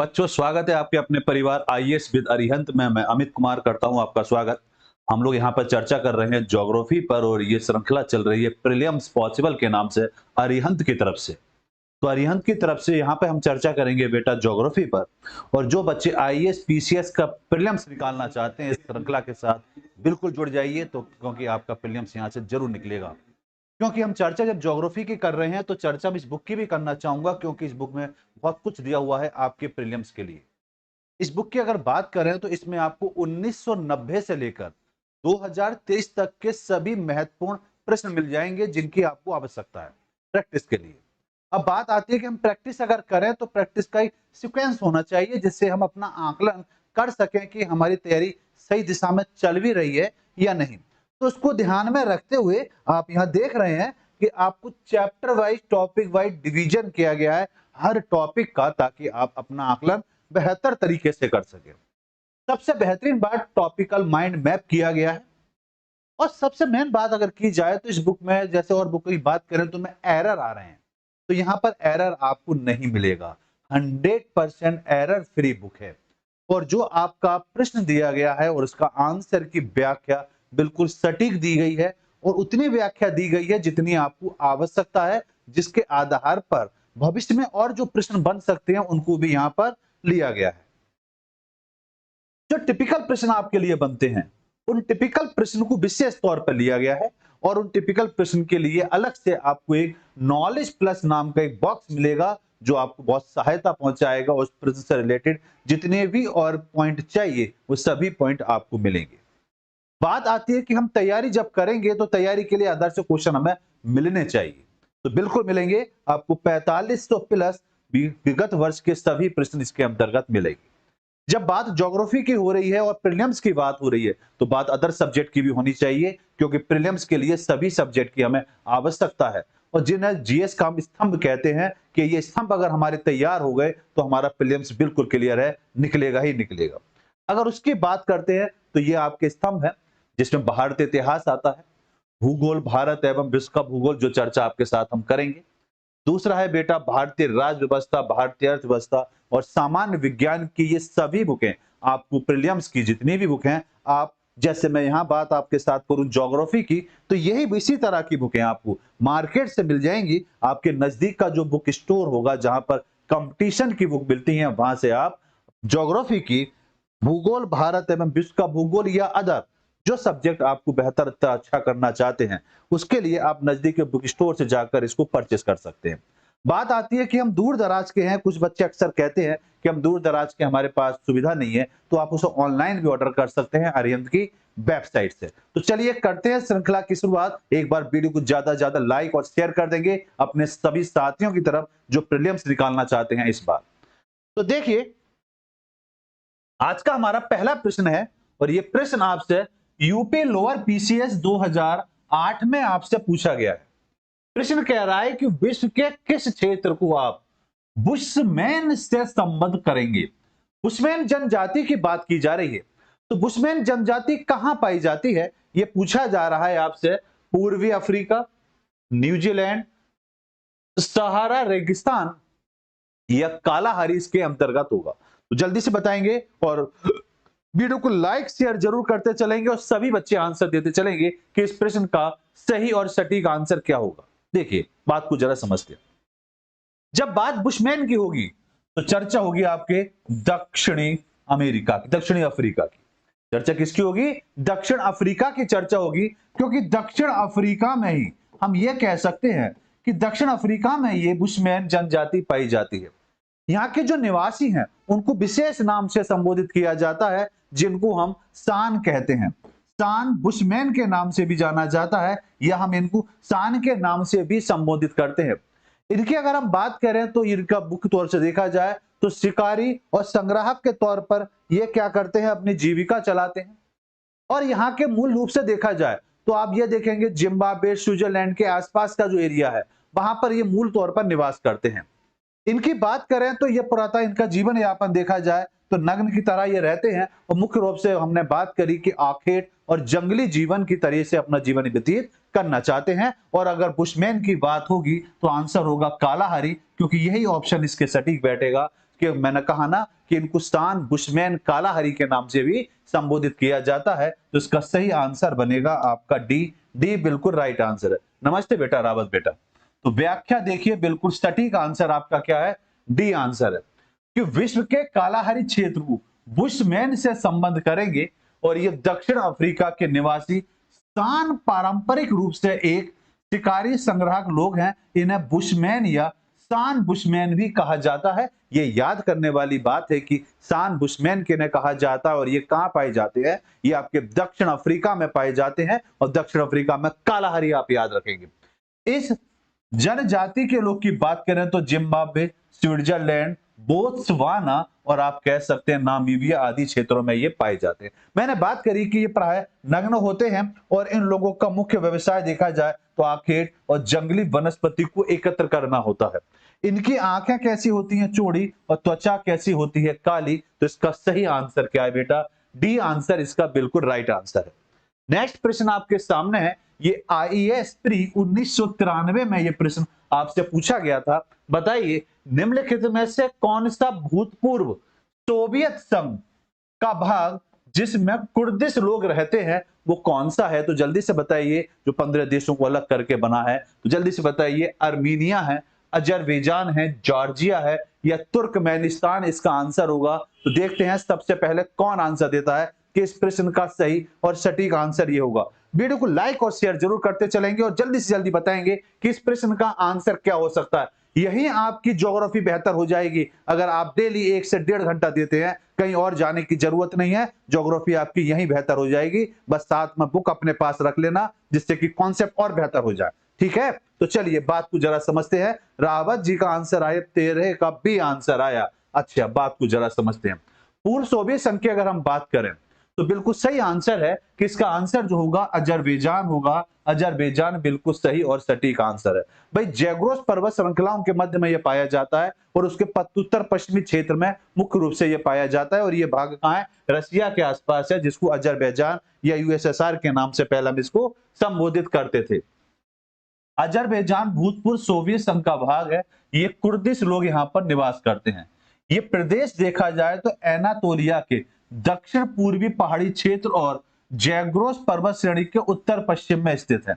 बच्चों, स्वागत है आपके अपने परिवार आईएएस विद अरिहंत में। मैं अमित कुमार करता हूं आपका स्वागत। हम लोग यहां पर चर्चा कर रहे हैं ज्योग्राफी पर और ये श्रृंखला चल रही है प्रीलिम्स पॉसिबल के नाम से अरिहंत की तरफ से। तो अरिहंत की तरफ से यहाँ पे हम चर्चा करेंगे बेटा ज्योग्राफी पर। और जो बच्चे आईएएस पीसीएस का प्रीलिम्स निकालना चाहते हैं इस श्रृंखला के साथ बिल्कुल जुड़ जाइए, तो क्योंकि आपका प्रीलिम्स यहाँ से जरूर निकलेगा। क्योंकि हम चर्चा जब ज्योग्राफी की कर रहे हैं तो चर्चा मैं इस बुक की भी करना चाहूंगा, क्योंकि इस बुक में बहुत कुछ दिया हुआ है आपके प्रीलिम्स के लिए। इस बुक की अगर बात करें तो इसमें आपको 1990 से लेकर 2023 तक के सभी महत्वपूर्ण प्रश्न मिल जाएंगे जिनकी आपको आवश्यकता है प्रैक्टिस के लिए। अब बात आती है कि हम प्रैक्टिस अगर करें तो प्रैक्टिस का एक सीक्वेंस होना चाहिए जिससे हम अपना आकलन कर सकें कि हमारी तैयारी सही दिशा में चल भी रही है या नहीं। तो उसको ध्यान में रखते हुए आप यहाँ देख रहे हैं कि आपको chapter wise topic wise division किया गया है हर टॉपिक का, ताकि आप अपना आकलन बेहतर तरीके से कर सके। सबसे बेहतरीन बात टॉपिकल माइंड मैप किया गया है। और सबसे मेन बात अगर की जाए तो इस बुक में जैसे और बुक की बात करें तो में एरर आ रहे हैं, तो यहां पर एरर आपको नहीं मिलेगा। 100% एरर फ्री बुक है। और जो आपका प्रश्न दिया गया है और उसका आंसर की व्याख्या बिल्कुल सटीक दी गई है और उतनी व्याख्या दी गई है जितनी आपको आवश्यकता है, जिसके आधार पर भविष्य में और जो प्रश्न बन सकते हैं उनको भी यहां पर लिया गया है। जो टिपिकल प्रश्न आपके लिए बनते हैं उन टिपिकल प्रश्न को विशेष तौर पर लिया गया है और उन टिपिकल प्रश्न के लिए अलग से आपको एक नॉलेज प्लस नाम का एक बॉक्स मिलेगा जो आपको बहुत सहायता पहुंचाएगा। उस प्रश्न से रिलेटेड जितने भी और पॉइंट चाहिए वो सभी पॉइंट आपको मिलेंगे। बात आती है कि हम तैयारी जब करेंगे तो तैयारी के लिए आदर्श क्वेश्चन हमें मिलने चाहिए, तो बिल्कुल मिलेंगे आपको। 4500 प्लस विगत वर्ष के सभी प्रश्न इसके अंतर्गत मिलेंगे। जब बात ज्योग्राफी की हो रही है और प्रीलिम्स की बात हो रही है तो बात अदर सब्जेक्ट की भी होनी चाहिए, क्योंकि प्रीलिम्स के लिए सभी सब्जेक्ट की हमें आवश्यकता है। और जिन्हें जीएस का हम स्तंभ कहते हैं कि ये स्तंभ अगर हमारे तैयार हो गए तो हमारा प्रीलिम्स बिल्कुल क्लियर है, निकलेगा ही निकलेगा। अगर उसकी बात करते हैं तो ये आपके स्तंभ है जिसमें भारतीय इतिहास आता है, भूगोल भारत एवं विश्व का भूगोल जो चर्चा आपके साथ हम करेंगे। दूसरा है बेटा भारतीय राज्य व्यवस्था, भारतीय अर्थव्यवस्था और सामान्य विज्ञान की ये सभी बुकें आपको प्रीलिम्स की जितनी भी बुक हैं, आप जैसे मैं यहां बात आपके साथ करूं ज्योग्राफी की तो यही इसी तरह की बुकें आपको मार्केट से मिल जाएंगी। आपके नजदीक का जो बुक स्टोर होगा जहां पर कंपटीशन की बुक मिलती है वहां से आप ज्योग्राफी की, भूगोल भारत एवं विश्व का भूगोल या अदर जो सब्जेक्ट आपको बेहतर अच्छा करना चाहते हैं उसके लिए आप नजदीक के बुक स्टोर से जाकर इसको परचेस कर सकते हैं। बात आती है कि हम दूर दराज के हैं, कुछ बच्चे अक्सर कहते हैं कि हम दूर दराज के हमारे पास सुविधा नहीं है, तो आप उसे ऑनलाइन भी ऑर्डर कर सकते हैं अरिहंत की वेबसाइट से। तो चलिए करते हैं श्रृंखला की शुरुआत। एक बार वीडियो को ज्यादा लाइक और शेयर कर देंगे अपने सभी साथियों की तरफ जो प्रीलिम्स निकालना चाहते हैं इस बार। तो देखिए आज का हमारा पहला प्रश्न है और ये प्रश्न आपसे यूपी लोअर पीसीएस 2008 में आपसे पूछा गया है। प्रश्न कह रहा है कि विश्व के किस क्षेत्र को आप बुशमैन से संबद्ध करेंगे। बुशमैन जनजाति की बात की जा रही है, तो बुशमैन जनजाति कहां पाई जाती है यह पूछा जा रहा है आपसे। पूर्वी अफ्रीका, न्यूजीलैंड, सहारा रेगिस्तान या कालाहारी इसके अंतर्गत होगा। तो जल्दी से बताएंगे और वीडियो को लाइक शेयर जरूर करते चलेंगे और सभी बच्चे आंसर देते चलेंगे कि इस प्रश्न का सही और सटीक आंसर क्या होगा। देखिए बात को जरा समझते हैं। जब बात बुशमैन की होगी तो चर्चा होगी आपके दक्षिणी अमेरिका की, दक्षिणी अफ्रीका की। चर्चा किसकी होगी? दक्षिण अफ्रीका की चर्चा होगी, क्योंकि दक्षिण अफ्रीका में ही हम ये कह सकते हैं कि दक्षिण अफ्रीका में ये बुशमैन जनजाति पाई जाती है। यहाँ के जो निवासी हैं उनको विशेष नाम से संबोधित किया जाता है जिनको हम सान कहते हैं। सान बुशमैन के नाम से भी जाना जाता है या हम इनको सान के नाम से भी संबोधित करते हैं। इनकी अगर हम बात करें तो इनका मुख्य तौर से देखा जाए तो शिकारी और संग्राहक के तौर पर ये क्या करते हैं, अपनी जीविका चलाते हैं। और यहाँ के मूल रूप से देखा जाए तो आप ये देखेंगे जिम्बाब्वे स्विट्जरलैंड के आसपास का जो एरिया है वहां पर ये मूल तौर पर निवास करते हैं। इनकी बात करें तो ये पुरातः इनका जीवन यापन देखा जाए तो नग्न की तरह ये रहते हैं और मुख्य रूप से हमने बात करी कि आखेट और जंगली जीवन की तरह से अपना जीवन व्यतीत करना चाहते हैं। और अगर बुशमैन की बात होगी तो आंसर होगा कालाहारी, क्योंकि यही ऑप्शन इसके सटीक बैठेगा कि मैंने कहा ना कि इनको सान बुशमैन कालाहारी के नाम से भी संबोधित किया जाता है। तो इसका सही आंसर बनेगा आपका डी। डी बिल्कुल राइट आंसर है। नमस्ते बेटा रावत बेटा। तो व्याख्या देखिए, बिल्कुल सटीक आंसर आपका क्या है, डी आंसर है कि विश्व के कालाहारी क्षेत्र को बुशमैन से संबंध करेंगे और ये दक्षिण अफ्रीका के निवासी सान पारंपरिक रूप से एक शिकारी संग्राहक लोग हैं। इन्हें बुशमैन या सान बुशमैन भी कहा जाता है। ये याद करने वाली बात है कि सान बुशमैन किन्हें कहा जाता है और ये कहां पाए जाते हैं, ये आपके दक्षिण अफ्रीका में पाए जाते हैं और दक्षिण अफ्रीका में कालाहारी आप याद रखेंगे। इस जनजाति के लोग की बात करें तो जिम्बाब्वे, स्विट्जरलैंड, बोत्सवाना और आप कह सकते हैं नामीबिया आदि क्षेत्रों में ये पाए जाते हैं। मैंने बात करी कि ये प्राय नग्न होते हैं और इन लोगों का मुख्य व्यवसाय देखा जाए तो आखेट और जंगली वनस्पति को एकत्र करना होता है। इनकी आंखें कैसी होती हैं, चौड़ी, और त्वचा कैसी होती है, काली। तो इसका सही आंसर क्या है बेटा, डी आंसर इसका बिल्कुल राइट आंसर है। नेक्स्ट प्रश्न आपके सामने है, ये आईएएस प्री 1993 में ये प्रश्न आपसे पूछा गया था। बताइए निम्नलिखित में से कौन सा भूतपूर्व सोवियत संघ का भाग जिसमें कुर्दिश लोग रहते हैं वो कौन सा है? तो जल्दी से बताइए, जो 15 देशों को अलग करके बना है, तो जल्दी से बताइए। अर्मीनिया है, अजरबैजान है, जॉर्जिया है या तुर्कमेनिस्तान इसका आंसर होगा। तो देखते हैं सबसे पहले कौन आंसर देता है कि इस प्रश्न का सही और सटीक आंसर ये होगा। वीडियो को लाइक और शेयर जरूर करते चलेंगे और जल्दी से जल्दी बताएंगे कि इस प्रश्न का आंसर क्या हो सकता है। यही आपकी ज्योग्राफी बेहतर हो जाएगी अगर आप डेली 1 से 1.5 घंटा देते हैं। कहीं और जाने की जरूरत नहीं है, ज्योग्राफी आपकी यही बेहतर हो जाएगी। बस साथ में बुक अपने पास रख लेना जिससे कि कॉन्सेप्ट और बेहतर हो जाए। ठीक है, तो चलिए बात को जरा समझते हैं। रावत जी का आंसर आया 13 का बी आंसर आया। अच्छा, बात को जरा समझते हैं। पूर्व सोवियत संघ की अगर हम बात करें तो बिल्कुल सही आंसर है कि इसका आंसर जो होगा अजरबैजान होगा। अजरबैजान बिल्कुल सही और सटीक आंसर है। भाई जैग्रोस पर्वत श्रृंखलाओं के मध्य में यह पाया जाता है और उसके उत्तर पश्चिमी क्षेत्र में मुख्य रूप से यह पाया जाता है और यह भाग कहां है, रसिया के आसपास है, जिसको अजरबैजान या यूएसएसआर के नाम से पहले हम इसको संबोधित करते थे। अजरबैजान भूतपूर्व सोवियत संघ का भाग है। ये कुर्दिश लोग यहाँ पर निवास करते हैं। ये प्रदेश देखा जाए तो एनातोलिया के दक्षिण पूर्वी पहाड़ी क्षेत्र और जैग्रोस पर्वत श्रेणी के उत्तर पश्चिम में स्थित है।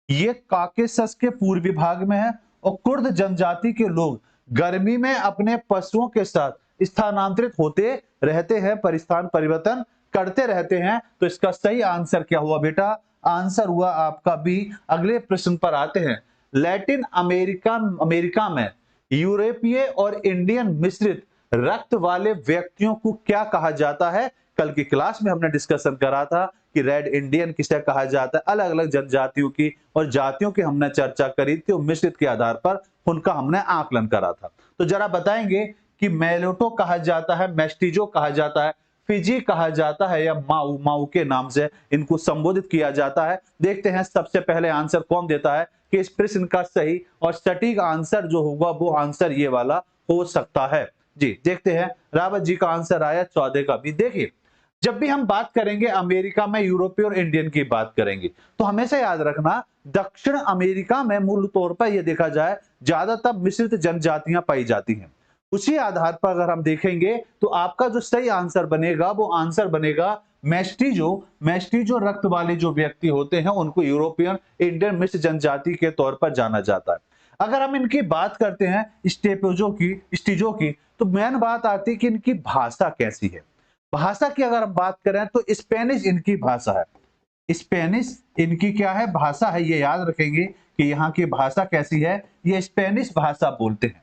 ये काकेशस के पूर्वी भाग में है और कुर्द जनजाति के लोग गर्मी में अपने पशुओं के साथ स्थानांतरित होते रहते हैं, परिस्थान परिवर्तन करते रहते हैं। तो इसका सही आंसर क्या हुआ बेटा? आंसर हुआ आपका बी। अगले प्रश्न पर आते हैं। लैटिन अमेरिका में यूरोपीय और इंडियन मिश्रित रक्त वाले व्यक्तियों को क्या कहा जाता है? कल की क्लास में हमने डिस्कशन करा था कि रेड इंडियन किसे कहा जाता है। अलग अलग जनजातियों की और जातियों की हमने चर्चा करी थी और मिश्रित के आधार पर उनका हमने आकलन करा था। तो जरा बताएंगे कि मेलोटो कहा जाता है, मेस्टिजो कहा जाता है, फिजी कहा जाता है या माऊ माऊ के नाम से इनको संबोधित किया जाता है। देखते हैं सबसे पहले आंसर कौन देता है कि इस प्रश्न का सही और सटीक आंसर जो होगा वो आंसर ये वाला हो सकता है। जी देखते हैं, रावत जी का आंसर आया 14 का भी। देखिए जब भी हम बात करेंगे अमेरिका में यूरोपीय और इंडियन की बात करेंगे तो हमेशा याद रखना दक्षिण अमेरिका में मूल तौर पर यह देखा जाए ज्यादातर मिश्रित जनजातियां पाई जाती हैं। उसी आधार पर अगर हम देखेंगे तो आपका जो सही आंसर बनेगा वो आंसर बनेगा मेस्टिजो। मेस्टिजो रक्त वाले जो व्यक्ति होते हैं उनको यूरोपियन इंडियन मिश्र जनजाति के तौर पर जाना जाता है। अगर हम इनकी बात करते हैं स्टीजो की तो मेन बात आती है कि इनकी भाषा कैसी है। भाषा की अगर हम बात करें तो स्पेनिश इनकी भाषा है। स्पेनिश इनकी क्या है, भाषा है। ये याद रखेंगे कि यहाँ की भाषा कैसी है, ये स्पेनिश भाषा बोलते हैं।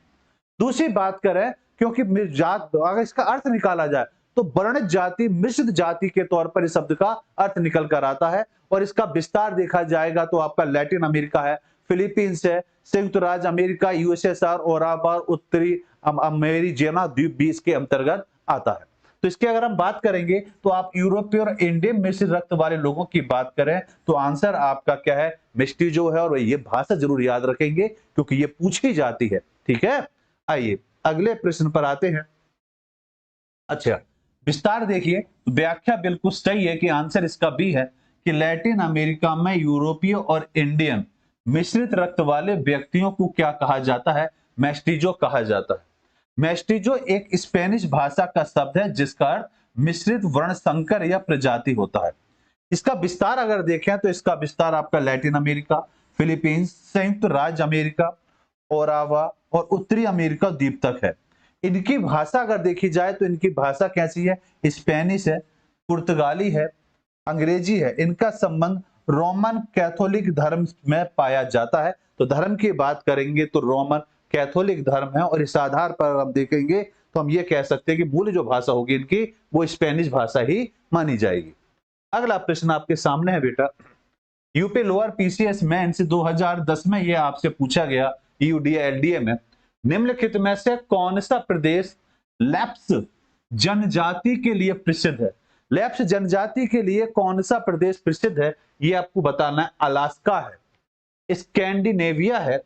दूसरी बात करें क्योंकि जात अगर इसका अर्थ निकाला जाए तो वर्णित जाति मिश्रित जाति के तौर पर इस शब्द का अर्थ निकल कर आता है और इसका विस्तार देखा जाएगा तो आपका लैटिन अमेरिका है, फिलीपींस है, संयुक्त राज्य अमेरिका, यूएसएसआर और उत्तरी अमेरिजियना द्वीप भी इसके अंतर्गत आता है। तो इसके अगर हम बात करेंगे तो आप यूरोपीय और इंडियन मिश्रित रक्त वाले लोगों की बात करें तो आंसर आपका क्या है, मेस्टिजो है। और ये भाषा जरूर याद रखेंगे क्योंकि ये पूछी जाती है। ठीक है, आइए अगले प्रश्न पर आते हैं। अच्छा विस्तार देखिए, व्याख्या बिल्कुल सही है कि आंसर इसका बी है कि लैटिन अमेरिका में यूरोपीय और इंडियन मिश्रित रक्त वाले व्यक्तियों को क्या कहा जाता है, मेस्टिजो कहा जाता है। मेस्टिजो एक स्पेनिश भाषा का शब्द है जिसका अर्थ मिश्रित वर्ण संकर या प्रजाति होता है। इसका विस्तार अगर देखें तो इसका विस्तार आपका लैटिन अमेरिका, फिलीपींस, संयुक्त राज्य अमेरिका, ओरावा और उत्तरी अमेरिका द्वीप तक है। इनकी भाषा अगर देखी जाए तो इनकी भाषा कैसी है? स्पेनिश है, पुर्तगाली है, अंग्रेजी है। इनका संबंध रोमन कैथोलिक धर्म में पाया जाता है। तो धर्म की बात करेंगे तो रोमन कैथोलिक धर्म है और इस आधार पर हम देखेंगे तो हम ये कह सकते हैं कि मूल जो भाषा होगी इनकी वो स्पेनिश भाषा ही मानी जाएगी। अगला प्रश्न आपके सामने है बेटा, यूपी लोअर पीसीएस मेंस 2010 में यह आपसे पूछा गया यूडीए एलडीए में, निम्नलिखित में से कौन सा प्रदेश लेप्स जनजाति के लिए प्रसिद्ध है? लेप्स जनजाति के लिए कौन सा प्रदेश प्रसिद्ध है ये आपको बताना है। अलास्का है, स्कैंडिनेविया है,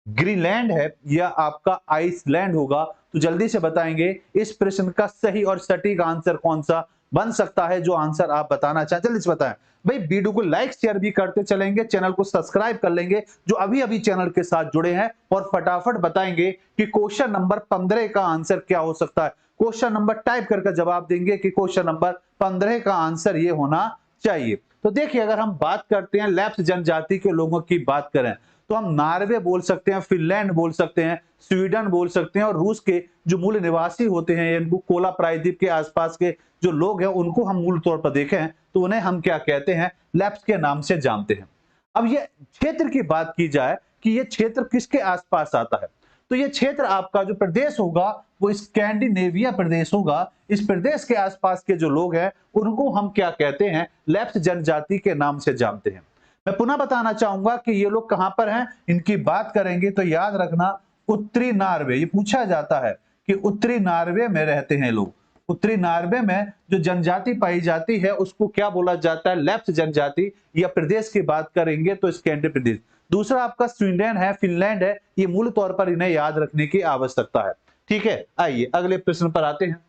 ग्रीनलैंड है या आपका आइसलैंड होगा? तो जल्दी से बताएंगे इस प्रश्न का सही और सटीक आंसर कौन सा बन सकता है। जो आंसर आप बताना चाहें जल्दी से बताएं। भाई वीडियो को लाइक शेयर भी करते चलेंगे, चैनल को सब्सक्राइब कर लेंगे जो अभी अभी चैनल के साथ जुड़े हैं, और फटाफट बताएंगे कि क्वेश्चन नंबर 15 का आंसर क्या हो सकता है। क्वेश्चन नंबर टाइप करके जवाब देंगे कि क्वेश्चन नंबर 15 का आंसर ये होना चाहिए। तो देखिए, अगर हम बात करते हैं लेप्स जनजाति के लोगों की बात करें तो हम नॉर्वे बोल सकते हैं, फिनलैंड बोल सकते हैं, स्वीडन बोल सकते हैं, और रूस के जो मूल निवासी होते हैं इनको कोला प्रायद्वीप के आसपास के जो लोग हैं उनको हम मूल तौर पर देखें तो उन्हें हम क्या कहते हैं? लेप्स के नाम से जानते हैं। अब ये क्षेत्र की बात की जाए कि ये क्षेत्र किसके आसपास आता है, तो ये क्षेत्र आपका जो प्रदेश होगा वो स्कैंडिनेविया प्रदेश होगा। इस प्रदेश के आसपास के जो लोग हैं उनको हम क्या कहते हैं? लेप्स जनजाति के नाम से जानते हैं। मैं पुनः बताना चाहूंगा कि ये लोग कहां पर हैं, इनकी बात करेंगे तो याद रखना उत्तरी नॉर्वे। ये पूछा जाता है कि उत्तरी नॉर्वे में रहते हैं लोग। उत्तरी नॉर्वे में जो जनजाति पाई जाती है उसको क्या बोला जाता है? लेप्स जनजाति। या प्रदेश की बात करेंगे तो स्कैंडी प्रदेश। दूसरा आपका स्वीडन है, फिनलैंड है। ये मूल तौर पर इन्हें याद रखने की आवश्यकता है। ठीक है, आइए अगले प्रश्न पर आते हैं।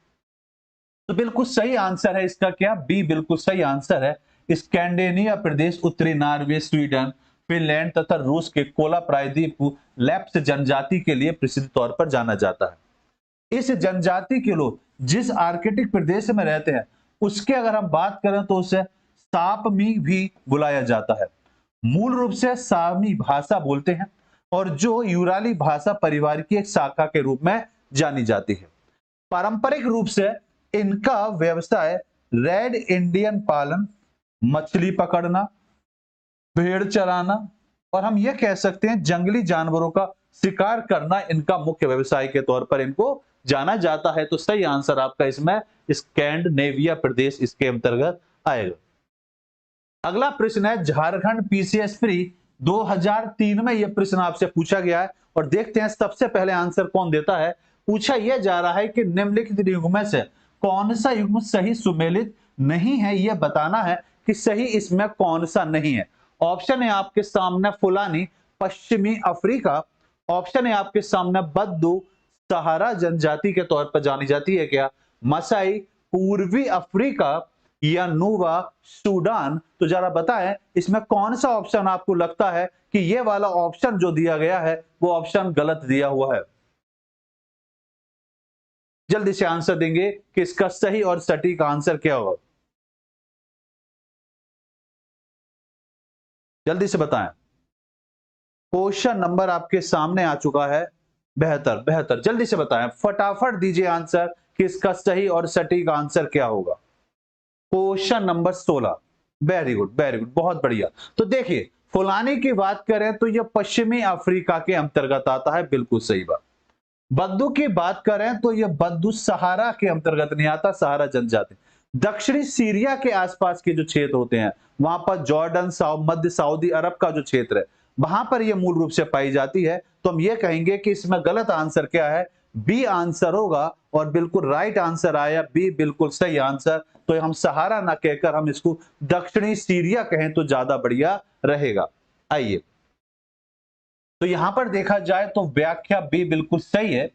तो बिल्कुल सही आंसर है इसका क्या? बी बिल्कुल सही आंसर है। स्कैंडिनेविया प्रदेश उत्तरी नॉर्वे, स्वीडन, फिनलैंड तथा रूस के कोला प्रायद्वीप को लेप्स जनजाति के लिए प्रसिद्ध तौर पर जाना जाता है। इस जनजाति के लोग जिस आर्कटिक प्रदेश में रहते हैं उसके अगर हम बात करें तो उसे सापमी भी बुलाया जाता है। मूल रूप से सामी भाषा बोलते हैं और जो यूराली भाषा परिवार की एक शाखा के रूप में जानी जाती है। पारंपरिक रूप से इनका व्यवसाय रेड इंडियन पालन, मछली पकड़ना, भेड़ चराना और हम ये कह सकते हैं जंगली जानवरों का शिकार करना इनका मुख्य व्यवसाय के तौर पर इनको जाना जाता है। तो सही आंसर आपका इसमें स्कैंडिनेविया प्रदेश इसके अंतर्गत आएगा। अगला प्रश्न है झारखंड पीसीएस प्री 2003 में यह प्रश्न आपसे पूछा गया है और देखते हैं सबसे पहले आंसर कौन देता है। पूछा यह जा रहा है कि निम्नलिखित युग्म से कौन सा युग्म सही सुमेलित नहीं है, यह बताना है कि सही इसमें कौन सा नहीं है। ऑप्शन है आपके सामने फुलानी पश्चिमी अफ्रीका, ऑप्शन है आपके सामने बद्दू सहारा जनजाति के तौर पर जानी जाती है क्या, मसाई पूर्वी अफ्रीका या नूबा सूडान। तो जरा बताएं इसमें कौन सा ऑप्शन आपको लगता है कि ये वाला ऑप्शन जो दिया गया है वो ऑप्शन गलत दिया हुआ है। जल्दी से आंसर देंगे कि इसका सही और सटीक आंसर क्या होगा। जल्दी से बताएं। क्वेश्चन नंबर आपके सामने आ चुका है 72। जल्दी से बताएं, फटाफट दीजिए आंसर कि इसका सही और सटीक आंसर क्या होगा। Question number 16। वेरी गुड, बहुत बढ़िया। तो देखिए, फुलानी की बात करें तो यह पश्चिमी अफ्रीका के अंतर्गत आता है, बिल्कुल सही बात। बद्दू की बात करें तो यह बद्दू सहारा के अंतर्गत नहीं आता, सहारा जनजाति। दक्षिणी सीरिया के आसपास के जो क्षेत्र होते हैं वहां पर जॉर्डन, मध्य सऊदी अरब का जो क्षेत्र है वहां पर यह मूल रूप से पाई जाती है। तो हम ये कहेंगे कि इसमें गलत आंसर क्या है? बी आंसर होगा और बिल्कुल राइट आंसर आया बी, बिल्कुल सही आंसर। तो हम सहारा ना कहकर हम इसको दक्षिणी सीरिया कहें तो ज्यादा बढ़िया रहेगा। आइए, तो यहां पर देखा जाए तो व्याख्या बी बिल्कुल सही है।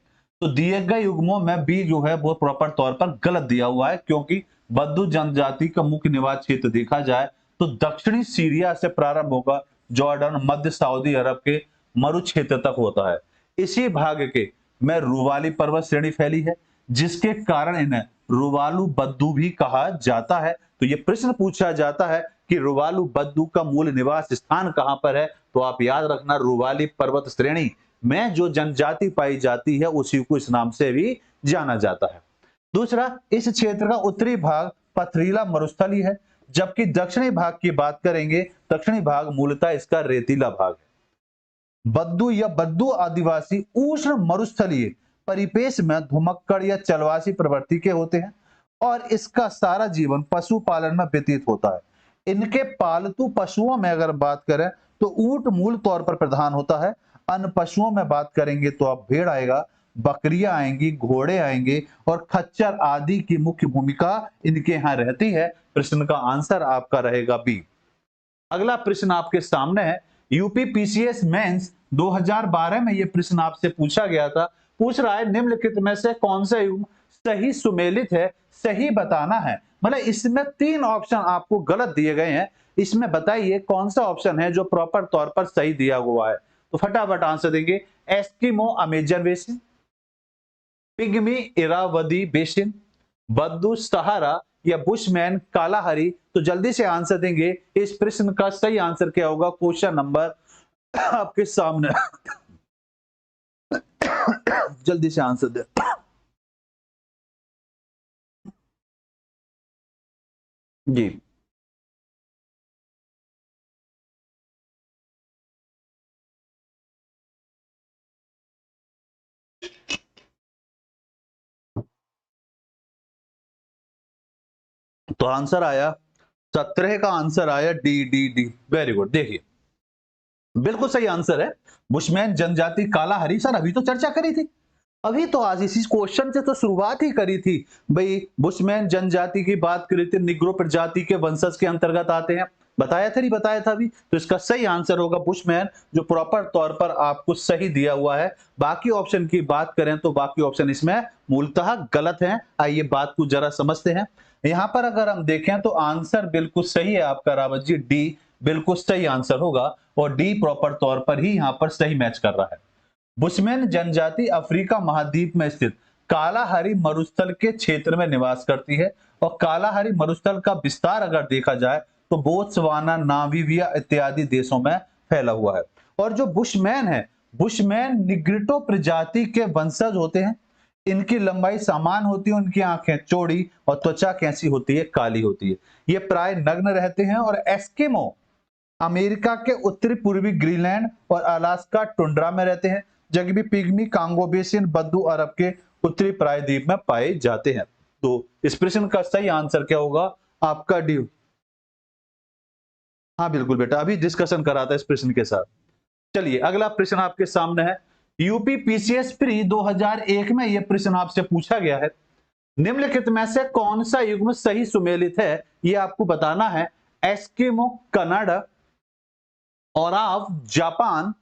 तो दिए गए युग्मों में बी जो है वो प्रॉपर तौर पर गलत दिया हुआ है, क्योंकि बद्दू जनजाति का मुख्य निवास क्षेत्र देखा जाए तो दक्षिणी सीरिया से प्रारंभ होगा, जॉर्डन, मध्य सऊदी अरब के मरु क्षेत्र तक होता है। इसी भाग के में रूवाली पर्वत श्रेणी फैली है, जिसके कारण इन्हें रूवालू बद्दू भी कहा जाता है। तो ये प्रश्न पूछा जाता है कि रूवालू बद्दू का मूल निवास स्थान कहां पर है, तो आप याद रखना रूवाली पर्वत श्रेणी में जो जनजाति पाई जाती है उसी को इस नाम से भी जाना जाता है। दूसरा, इस क्षेत्र का उत्तरी भाग पथरीला मरुस्थलीय है, जबकि दक्षिणी भाग की बात करेंगे, दक्षिणी भाग मूलतः इसका रेतीला भाग है। बद्दू या बद्दू आदिवासी उष्ण मरुस्थलीय परिपेश में धुमक्कड़ या चलवासी प्रवृत्ति के होते हैं और इसका सारा जीवन पशुपालन में व्यतीत होता है। इनके पालतू पशुओं में अगर बात करें तो ऊंट मूल तौर पर प्रधान होता है। अन्य पशुओं में बात करेंगे तो अब भेड़ आएगा, बकरियां आएंगी, घोड़े आएंगे और खच्चर आदि की मुख्य भूमिका इनके यहाँ रहती है। प्रश्न का आंसर आपका रहेगा बी। अगला प्रश्न आपके सामने है, यूपी पीसीएस मेंस 2012 में यह प्रश्न आपसे पूछा गया था। पूछ रहा है निम्नलिखित में से कौन सा युग्म सही सुमेलित है, सही बताना है। मतलब इसमें 3 ऑप्शन आपको गलत दिए गए हैं, इसमें बताइए कौन सा ऑप्शन है जो प्रॉपर तौर पर सही दिया हुआ है। तो फटाफट आंसर देंगे। Eskimo Amazon basin, pygmy Irrawaddy basin, बद्दू सहारा या बुशमैन कालाहारी। तो जल्दी से आंसर देंगे। इस प्रश्न का सही आंसर क्या होगा? क्वेश्चन नंबर आपके सामने जल्दी से आंसर दे। जी, तो आंसर आया 17 का आंसर आया D D D. Very good. देखिए बिल्कुल सही आंसर है बुशमैन जनजाति कालाहारी। सर अभी तो चर्चा करी थी, अभी तो आज इसी क्वेश्चन से तो शुरुआत ही करी थी भाई। बुशमैन जनजाति की बात करी थी, निग्रो प्रजाति के वंशज के अंतर्गत आते हैं। बताया था नहीं बताया था अभी। तो इसका सही आंसर होगा बुशमैन, जो प्रॉपर तौर पर आपको सही दिया हुआ है। बाकी ऑप्शन की बात करें तो बाकी ऑप्शन इसमें मूलतः गलत हैं। आइए बात को जरा समझते हैं। यहां पर अगर हम देखें तो आंसर बिल्कुल सही है आपका रावत जी, डी बिल्कुल सही आंसर होगा और डी प्रॉपर तौर पर ही यहां पर सही मैच कर रहा है। बुशमैन जनजाति अफ्रीका महाद्वीप में स्थित कालाहारी मरुस्थल के क्षेत्र में निवास करती है और कालाहारी मरुस्थल का विस्तार अगर देखा जाए तो बोत्सवाना, नामीबिया इत्यादि देशों में फैला हुआ है। और जो बुशमैन है, बुशमैन निग्रिटो प्रजाति के वंशज होते हैं। इनकी लंबाई समान होती है, उनकी आंखें चौड़ी और त्वचा कैसी होती है? काली होती है। ये प्राय नग्न रहते हैं और एस्किमो अमेरिका के उत्तरी पूर्वी ग्रीनलैंड और अलास्का टुंड्रा में रहते हैं, जबकि भी पिग्मी कांगो बेसिन बद्दू अरब के उत्तरी प्रायद्वीप में पाए जाते हैं। तो इस प्रश्न का सही आंसर क्या होगा? आपका डी। हाँ बिल्कुल बेटा, अभी डिस्कशन करा था इस प्रश्न के साथ। चलिए अगला प्रश्न आपके सामने है। यूपी पीसीएस प्री 2001 में यह प्रश्न आपसे पूछा गया है। निम्नलिखित में से कौन सा युग्म सही सुमेलित है, यह आपको बताना है। Eskimo Canada, Oraon Japan,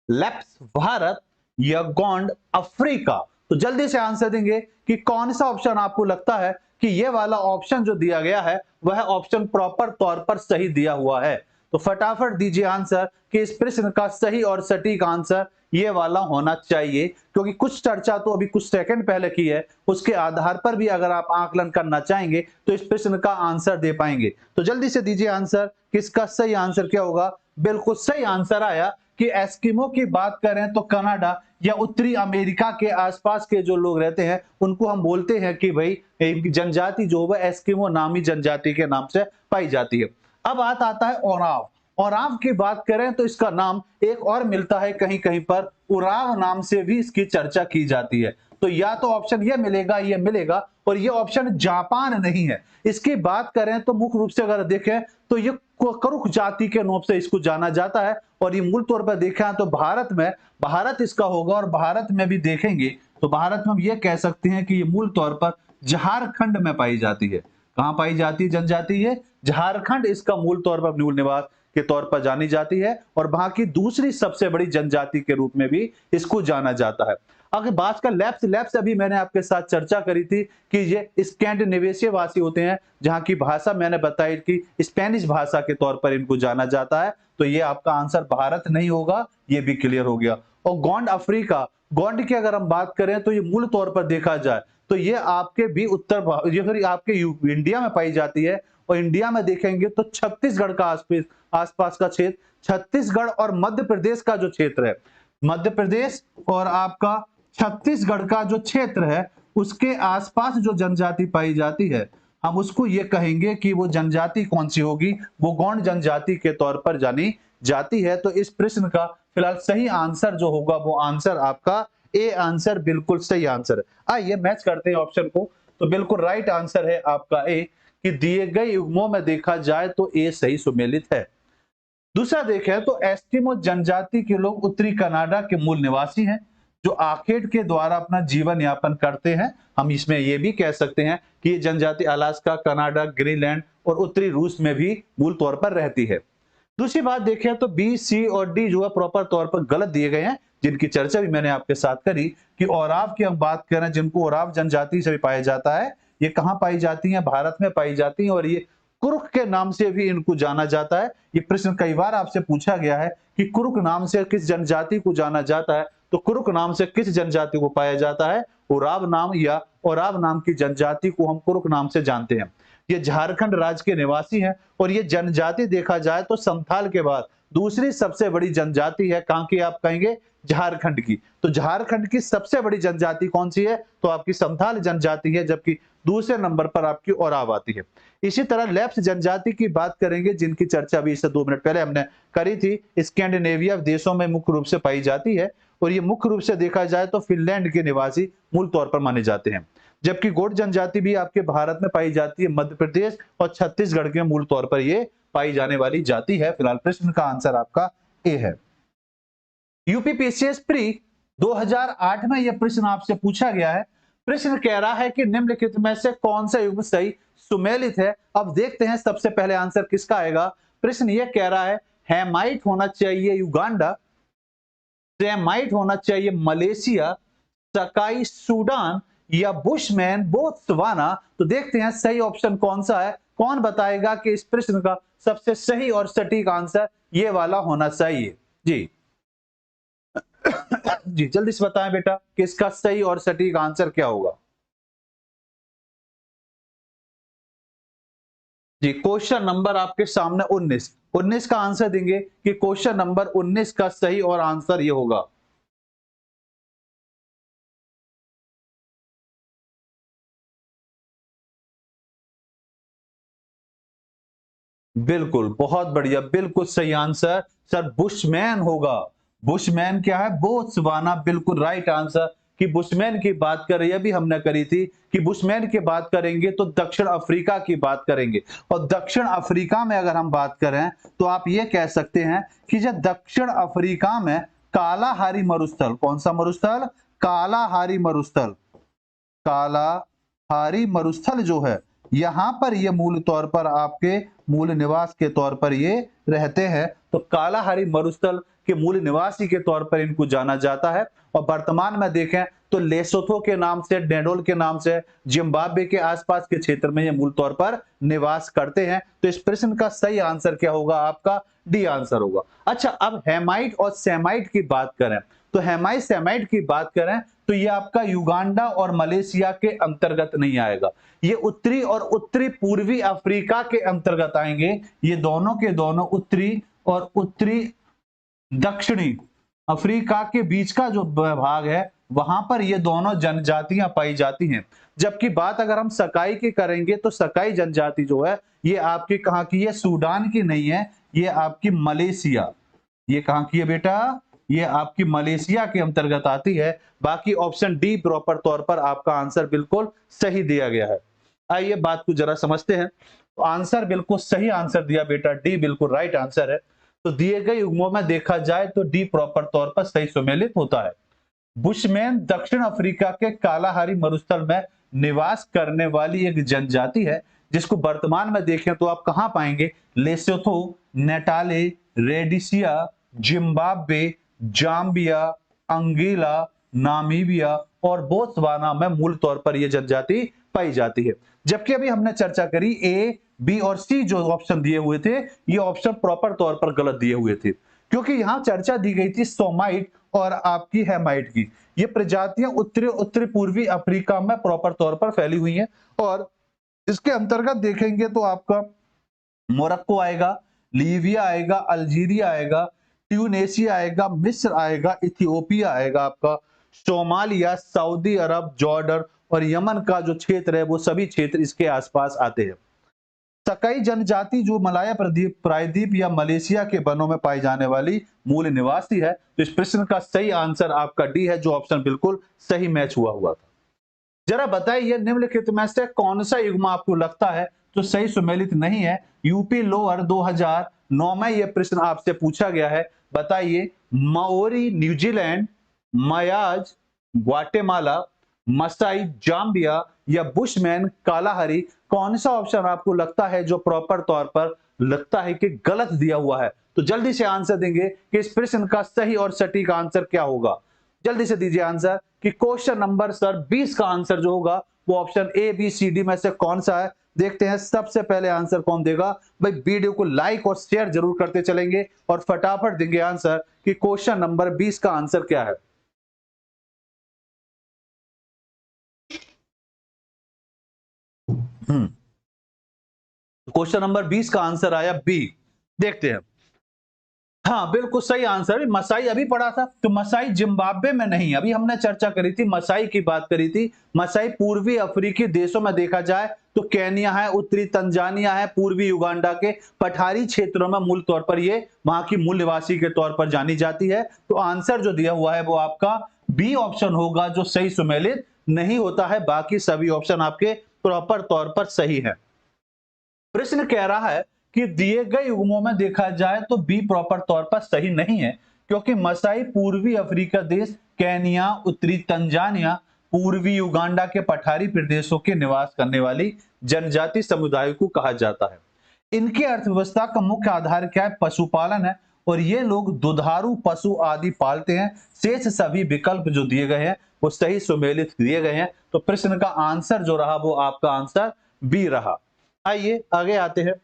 Lapps Bharat या गोंड अफ्रीका। तो जल्दी से आंसर देंगे कि कौन सा ऑप्शन आपको लगता है कि ये वाला ऑप्शन जो दिया गया है वह ऑप्शन प्रॉपर तौर पर सही दिया हुआ है। तो फटाफट दीजिए आंसर कि इस प्रश्न का सही और सटीक आंसर ये वाला होना चाहिए, क्योंकि कुछ चर्चा तो अभी कुछ सेकंड पहले की है, उसके आधार पर भी अगर आप आकलन करना चाहेंगे तो इस प्रश्न का आंसर दे पाएंगे। तो जल्दी से दीजिए आंसर कि इसका सही आंसर क्या होगा। बिल्कुल सही आंसर आया कि एस्किमो की बात करें तो कनाडा या उत्तरी अमेरिका के आसपास के जो लोग रहते हैं उनको हम बोलते हैं कि भाई एक जनजाति जो है एस्किमो नामी जनजाति के नाम से पाई जाती है। अब बात आता है ओराव। ओराव की बात करें तो इसका नाम एक और मिलता है कहीं कहीं पर, उराव नाम से भी इसकी चर्चा की जाती है। तो या तो ऑप्शन ये मिलेगा, ये मिलेगा, और ये ऑप्शन जापान नहीं है। इसकी बात करें तो मुख्य रूप से अगर देखें तो ये करुख जाति के नाम से इसको जाना जाता है और ये मूल तौर पर देखा तो भारत में, भारत इसका होगा और भारत में भी देखेंगे तो भारत में हम ये कह सकते हैं कि ये मूल तौर पर झारखंड में पाई जाती है। कहां पाई जाती है जनजाति? ये झारखंड इसका मूल तौर पर मूल निवास के तौर पर जानी जाती है और वहां की दूसरी सबसे बड़ी जनजाति के रूप में भी इसको जाना जाता है। अगर बात का लैप्स, लैप्स अभी मैंने आपके साथ चर्चा करी थी कि ये स्कैंडिनेविया वासी होते हैं, जहां की भाषा मैंने बताई कि स्पेनिश भाषा के तौर पर इनको जाना जाता है। तो ये आपका आंसर भारत नहीं होगा, ये भी क्लियर हो गया। और गोंड अफ्रीका, गोंड की अगर हम बात करें तो ये मूल तौर पर देखा जाए तो ये आपके भी ये फिर आपके इंडिया में पाई जाती है। और इंडिया में देखेंगे तो छत्तीसगढ़ का आसपास का क्षेत्र, छत्तीसगढ़ और मध्य प्रदेश का जो क्षेत्र है, मध्य प्रदेश और आपका छत्तीसगढ़ का जो क्षेत्र है उसके आसपास जो जनजाति पाई जाती है, हम उसको ये कहेंगे कि वो जनजाति कौन सी होगी, वो गौंड जनजाति के तौर पर जानी जाती है। तो इस प्रश्न का फिलहाल सही आंसर जो होगा वो आंसर आपका ए आंसर बिल्कुल सही आंसर है। आइए मैच करते हैं ऑप्शन को। तो बिल्कुल राइट आंसर है आपका ए कि दिए गए युग्मों में देखा जाए तो ए सही सुमेलित है। दूसरा देखें तो एस्किमो जनजाति के लोग उत्तरी कनाडा के मूल निवासी हैं जो आखेट के द्वारा अपना जीवन यापन करते हैं। हम इसमें यह भी कह सकते हैं कि ये जनजाति अलास्का, कनाडा, ग्रीनलैंड और उत्तरी रूस में भी मूल तौर पर रहती है। दूसरी बात देखें तो बी, सी और डी जो है प्रॉपर तौर पर गलत दिए गए हैं, जिनकी चर्चा भी मैंने आपके साथ करी कि ओराव की हम बात करें, जिनको ओराव जनजाति से भी पाया जाता है, ये कहां पाई जाती है, भारत में पाई जाती है और ये कुरुक के नाम से भी इनको जाना जाता है। ये प्रश्न कई बार आपसे पूछा गया है कि कुरुक नाम से किस जनजाति को जाना जाता है, तो कुरुक नाम से किस जनजाति को पाया जाता है, ओराव नाम या ओराव नाम की जनजाति को हम कुरुक नाम से जानते हैं। ये झारखंड राज्य के निवासी हैं और ये जनजाति देखा जाए तो संथाल के बाद दूसरी सबसे बड़ी जनजाति है। कहां की आप कहेंगे, झारखंड की। तो झारखंड की सबसे बड़ी जनजाति कौन सी है, तो आपकी संथाल जनजाति है, जबकि दूसरे नंबर पर आपकी ओराव आती है। इसी तरह लेप्स जनजाति की बात करेंगे, जिनकी चर्चा अभी इससे 2 मिनट पहले हमने करी थी। स्कैंडिनेविया देशों में मुख्य रूप से पाई जाती है और ये मुख्य रूप से देखा जाए तो फिनलैंड के निवासी मूल तौर पर माने जाते हैं। जबकि गोंड जनजाति भी आपके भारत में पाई जाती है, मध्य प्रदेश और छत्तीसगढ़ के मूल तौर पर ये पाई जाने वाली जाति है। फिलहाल प्रश्न का आंसर आपका ए है। यूपीपीसीएस प्री 2008 में यह प्रश्न आपसे पूछा गया है। प्रश्न कह रहा है कि निम्नलिखित में से कौन सा युग्म सही सुमेलित है। अब देखते हैं सबसे पहले आंसर किसका आएगा। प्रश्न यह कह रहा है हेमाइट होना चाहिए युगांडा, सेमाइट होना चाहिए मलेशिया, सकाई सूडान या बुशमैन बोत्सवाना। तो देखते हैं सही ऑप्शन कौन सा है, कौन बताएगा कि इस प्रश्न का सबसे सही और सटीक आंसर ये वाला होना चाहिए। जी जी जल्दी से बताएं बेटा कि इसका सही और सटीक आंसर क्या होगा। जी क्वेश्चन नंबर आपके सामने 19 का आंसर देंगे कि क्वेश्चन नंबर 19 का सही और आंसर ये होगा। बिल्कुल बहुत बढ़िया, बिल्कुल सही आंसर सर बुशमैन होगा। बुशमैन क्या है, बोत्सवाना, बिल्कुल राइट आंसर। कि बुशमैन की बात करें, यह भी हमने करी थी कि बुशमैन की बात करेंगे तो दक्षिण अफ्रीका की बात करेंगे। और दक्षिण अफ्रीका में अगर हम बात करें तो आप ये कह सकते हैं कि जब दक्षिण अफ्रीका में कालाहारी मरुस्थल, कौन सा मरुस्थल, कालाहारी मरुस्थल, कालाहारी मरुस्थल जो है यहां पर ये मूल तौर पर आपके मूल निवास के तौर पर ये रहते हैं। तो कालाहारी मरुस्थल के मूल निवासी के तौर पर इनको जाना जाता है। और वर्तमान में देखें तो लेसोथो के नाम से, डेडोल के नाम से, जिम्बाब्वे के आसपास के क्षेत्र में ये मूल तौर पर निवास करते हैं। तो इस प्रश्न का सही आंसर क्या होगा, आपका डी आंसर होगा। अच्छा, अब हेमाइट और सेमाइट की बात करें तो हेमाइट सेमाइट की बात करें तो ये आपका युगांडा और मलेशिया के अंतर्गत नहीं आएगा, ये उत्तरी और उत्तरी पूर्वी अफ्रीका के अंतर्गत आएंगे। ये दोनों के दोनों उत्तरी और उत्तरी दक्षिणी अफ्रीका के बीच का जो भाग है वहां पर ये दोनों जनजातियां पाई जाती हैं। जबकि बात अगर हम सकाई की करेंगे तो सकाई जनजाति जो है ये आपकी कहां की है, सूडान की नहीं है, ये आपकी मलेशिया, ये कहां की है बेटा, ये आपकी मलेशिया के अंतर्गत आती है। बाकी ऑप्शन डी प्रॉपर तौर पर आपका आंसर बिल्कुल सही दिया गया है। आइए बात को जरा समझते हैं। तो आंसर बिल्कुल सही आंसर दिया बेटा, डी बिल्कुल राइट आंसर है। तो दिए गए युग्मों में देखा जाए तो डी प्रॉपर तौर पर सही सुमेलित होता है। बुशमैन दक्षिण अफ्रीका के कालाहारी मरुस्थल में निवास करने वाली एक जनजाति है जिसको वर्तमान में देखें तो आप कहां पाएंगे, लेसोथो, नेटाले, रेडिसिया, जिम्बाब्वे, जाम्बिया, अंगीला, नामीबिया और बोत्सवाना में मूल तौर पर यह जनजाति पाई जाती है। जबकि अभी हमने चर्चा करी ए, बी और सी जो ऑप्शन दिए हुए थे ये ऑप्शन प्रॉपर तौर पर गलत दिए हुए थे, क्योंकि यहां चर्चा दी गई थी सोमाइट और आपकी हेमाइट की। ये प्रजातियां उत्तरी पूर्वी अफ्रीका में प्रॉपर तौर पर फैली हुई हैं और इसके अंतर्गत देखेंगे तो आपका मोरक्को आएगा, लीबिया आएगा, अल्जीरिया आएगा, ट्यूनेशिया आएगा, मिस्र आएगा, इथियोपिया आएगा, आपका सोमालिया, सऊदी अरब, जॉर्डन और यमन का जो क्षेत्र है वो सभी क्षेत्र इसके आसपास आते हैं। सकाई जनजाति जो मलाया प्रायद्वीप या मलेशिया के वनों में पाई जाने वाली मूल निवासी है। तो इस प्रश्न का सही आंसर आपका डी है, जो ऑप्शन बिल्कुल सही मैच हुआ था। जरा बताइए निम्नलिखित में से कौन सा युग्म आपको लगता है तो सही सुमेलित नहीं है। यूपी लोअर 2009 में यह प्रश्न आपसे पूछा गया है। बताइए Maori New Zealand, Mayas Guatemala, Masai Zambia या बुशमैन कालाहरी, कौन सा ऑप्शन आपको लगता है जो प्रॉपर तौर पर लगता है कि गलत दिया हुआ है। तो जल्दी से आंसर देंगे कि इस प्रश्न का सही और सटीक आंसर क्या होगा। जल्दी से दीजिए आंसर कि क्वेश्चन नंबर सर 20 का आंसर जो होगा वो option A B C D में से कौन सा है। देखते हैं सबसे पहले आंसर कौन देगा। भाई वीडियो को लाइक और शेयर जरूर करते चलेंगे और फटाफट देंगे आंसर कि क्वेश्चन नंबर 20 का आंसर क्या है। क्वेश्चन नंबर 20 का आंसर आया बी। देखते हैं। हाँ बिल्कुल सही आंसर। मसाई अभी पढ़ा था तो मसाई जिम्बाब्वे में नहीं, अभी हमने चर्चा करी थी, मसाई की बात करी थी। मसाई पूर्वी अफ्रीकी देशों में देखा जाए तो केन्या है, उत्तरी तंजानिया है, पूर्वी युगांडा के पठारी क्षेत्रों में मूल तौर पर ये वहां की मूल निवासी के तौर पर जानी जाती है। तो आंसर जो दिया हुआ है वो आपका बी ऑप्शन होगा जो सही सुमेलित नहीं होता है। बाकी सभी ऑप्शन आपके प्रॉपर तौर पर सही है। प्रश्न कह रहा है कि दिए गए युग्मों में देखा जाए तो बी प्रॉपर तौर पर सही नहीं है, क्योंकि मसाई पूर्वी अफ्रीका देश केन्या, उत्तरी तंजानिया, पूर्वी युगांडा के पठारी प्रदेशों के निवास करने वाली जनजाति समुदाय को कहा जाता है। इनकी अर्थव्यवस्था का मुख्य आधार क्या है? पशुपालन है और ये लोग दुधारू पशु आदि पालते हैं। शेष सभी विकल्प जो दिए गए हैं वो सही सुमेलित दिए गए हैं। तो प्रश्न का आंसर जो रहा वो आपका आंसर बी रहा। आइए आगे आते हैं।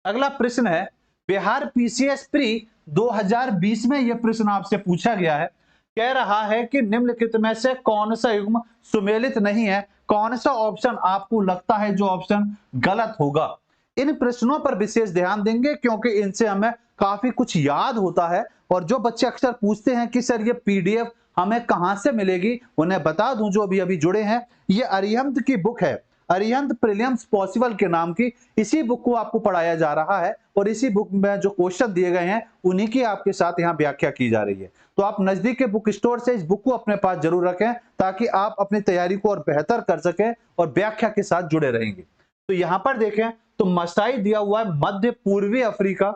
अगला प्रश्न है बिहार पीसीएस प्री 2020 में यह प्रश्न आपसे पूछा गया है। कह रहा है कि निम्नलिखित में से कौन सा युग्म सुमेलित नहीं है, कौन सा ऑप्शन आपको लगता है जो ऑप्शन गलत होगा। इन प्रश्नों पर विशेष ध्यान देंगे क्योंकि इनसे हमें काफी कुछ याद होता है। और जो बच्चे अक्सर पूछते हैं कि सर ये पीडीएफ हमें कहां से मिलेगी, उन्हें बता दूं जो अभी जुड़े हैं, ये अरिहंत की बुक है, अरिहंत प्रीलिम्स पॉसिबल के नाम की। इसी बुक को आपको पढ़ाया जा रहा है और इसी बुक में जो क्वेश्चन दिए गए हैं उन्हीं की आपके साथ यहाँ व्याख्या की जा रही है। तो आप नजदीक के बुक स्टोर से इस बुक को अपने पास जरूर रखें ताकि आप अपनी तैयारी को और बेहतर कर सकें और व्याख्या के साथ जुड़े रहेंगे। तो यहाँ पर देखें तो मसाई दिया हुआ है मध्य पूर्वी अफ्रीका,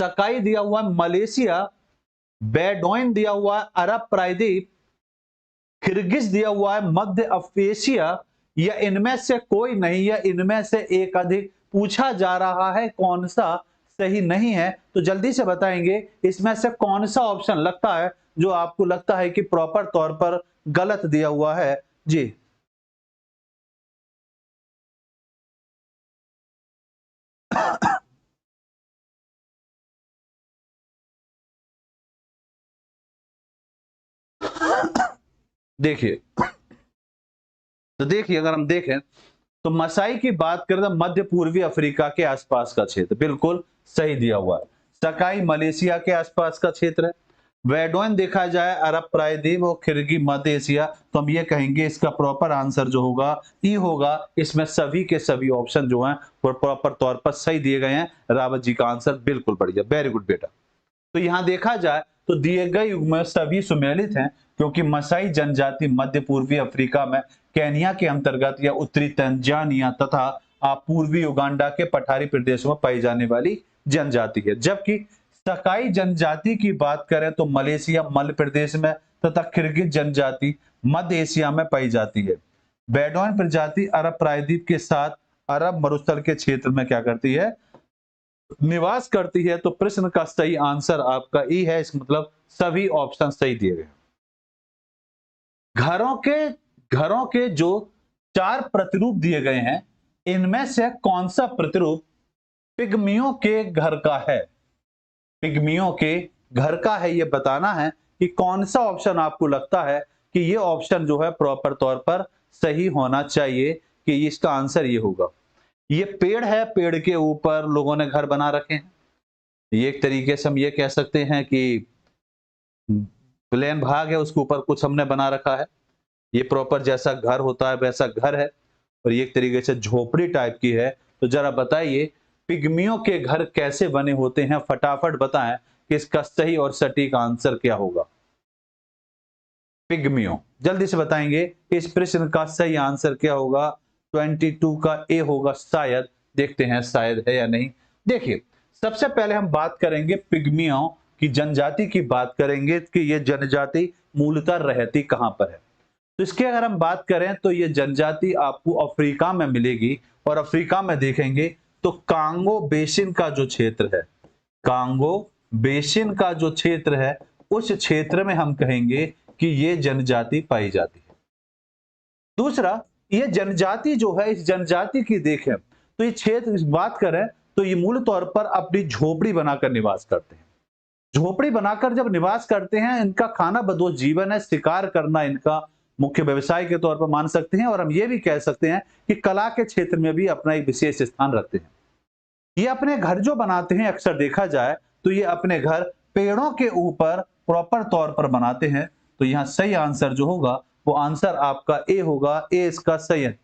सकाई दिया हुआ है मलेशिया, बेडोइन दिया हुआ है अरब प्रायद्वीप, किर्गिज दिया हुआ है मध्य एशिया, या इनमें से कोई नहीं, या इनमें से एक अधिक पूछा जा रहा है कौन सा सही नहीं है। तो जल्दी से बताएंगे इसमें से कौन सा ऑप्शन लगता है जो आपको लगता है कि प्रॉपर तौर पर गलत दिया हुआ है जी। देखिए तो देखिए अगर हम देखें तो मसाई की बात करें तो मध्य पूर्वी अफ्रीका के आसपास का क्षेत्र बिल्कुल सही दिया हुआ है। सकाई मलेशिया के आसपास का क्षेत्र है। वेडोइन देखा जाए अरब प्रायद्वीप और किर्गी मध्य एशिया, तो हम ये कहेंगे इसका प्रॉपर आंसर जो होगा ई होगा। इसमें सभी के सभी ऑप्शन जो हैं वो प्रॉपर तौर पर सही दिए गए हैं। रावत जी का आंसर बिल्कुल बढ़िया, वेरी गुड बेटा। तो यहां देखा जाए तो दिए गए युग में सभी सुमेलित हैं, क्योंकि मसाई जनजाति मध्य पूर्वी अफ्रीका में केन्या के अंतर्गत या उत्तरी तंजानिया तथा पूर्वी युगांडा के पठारी प्रदेशों में पाई जाने वाली जनजाति है। जबकि सकाई जनजाति की बात करें तो मलेशिया मध्य प्रदेश में तथा किर्गिज जनजाति मध्य एशिया में पाई जाती है। बेडोइन प्रजाति अरब प्रायद्वीप के साथ अरब मरुस्थल के क्षेत्र में क्या करती है, निवास करती है। तो प्रश्न का सही आंसर आपका ई है। इसका मतलब सभी ऑप्शन सही दिए गए। घरों के जो 4 प्रतिरूप दिए गए हैं इनमें से कौन सा प्रतिरूप पिग्मियों के घर का है। पिग्मियों के घर का है, ये बताना है कि कौन सा ऑप्शन आपको लगता है कि ये ऑप्शन जो है प्रॉपर तौर पर सही होना चाहिए, कि इसका आंसर ये होगा। ये पेड़ है, पेड़ के ऊपर लोगों ने घर बना रखे हैं। ये एक तरीके से हम ये कह सकते हैं कि प्लेन भाग है, उसके ऊपर कुछ हमने बना रखा है। ये प्रॉपर जैसा घर होता है वैसा घर है, और ये एक तरीके से झोपड़ी टाइप की है। तो जरा बताइए पिग्मियों के घर कैसे बने होते हैं, फटाफट बताएं कि इसका सही और सटीक आंसर क्या होगा। पिग्मियों, जल्दी से बताएंगे इस प्रश्न का सही आंसर क्या होगा। 22 का ए होगा शायद, देखते हैं शायद है या नहीं। देखिए, सबसे पहले हम बात करेंगे पिग्मियों की जनजाति की बात करेंगे कि ये जनजाति मूलतः रहती कहां पर है। तो इसकी अगर हम बात करें तो ये जनजाति आपको अफ्रीका में मिलेगी, और अफ्रीका में देखेंगे तो कांगो बेसिन का जो क्षेत्र है, कांगो बेसिन का जो क्षेत्र है, उस क्षेत्र में हम कहेंगे कि ये जनजाति पाई जाती है। दूसरा, ये जनजाति जो है, इस जनजाति की देखें तो ये क्षेत्र इस बात करें तो ये मूल तौर पर अपनी झोपड़ी बनाकर निवास करते हैं। झोपड़ी बनाकर जब निवास करते हैं, इनका खाना बदोश जीवन है, शिकार करना इनका मुख्य व्यवसाय के तौर पर मान सकते हैं, और हम ये भी कह सकते हैं कि कला के क्षेत्र में भी अपना एक विशेष स्थान रखते हैं। ये अपने घर जो बनाते हैं, अक्सर देखा जाए तो ये अपने घर पेड़ों के ऊपर प्रॉपर तौर पर बनाते हैं। तो यहाँ सही आंसर जो होगा वो आंसर आपका ए होगा, ए इसका सही है।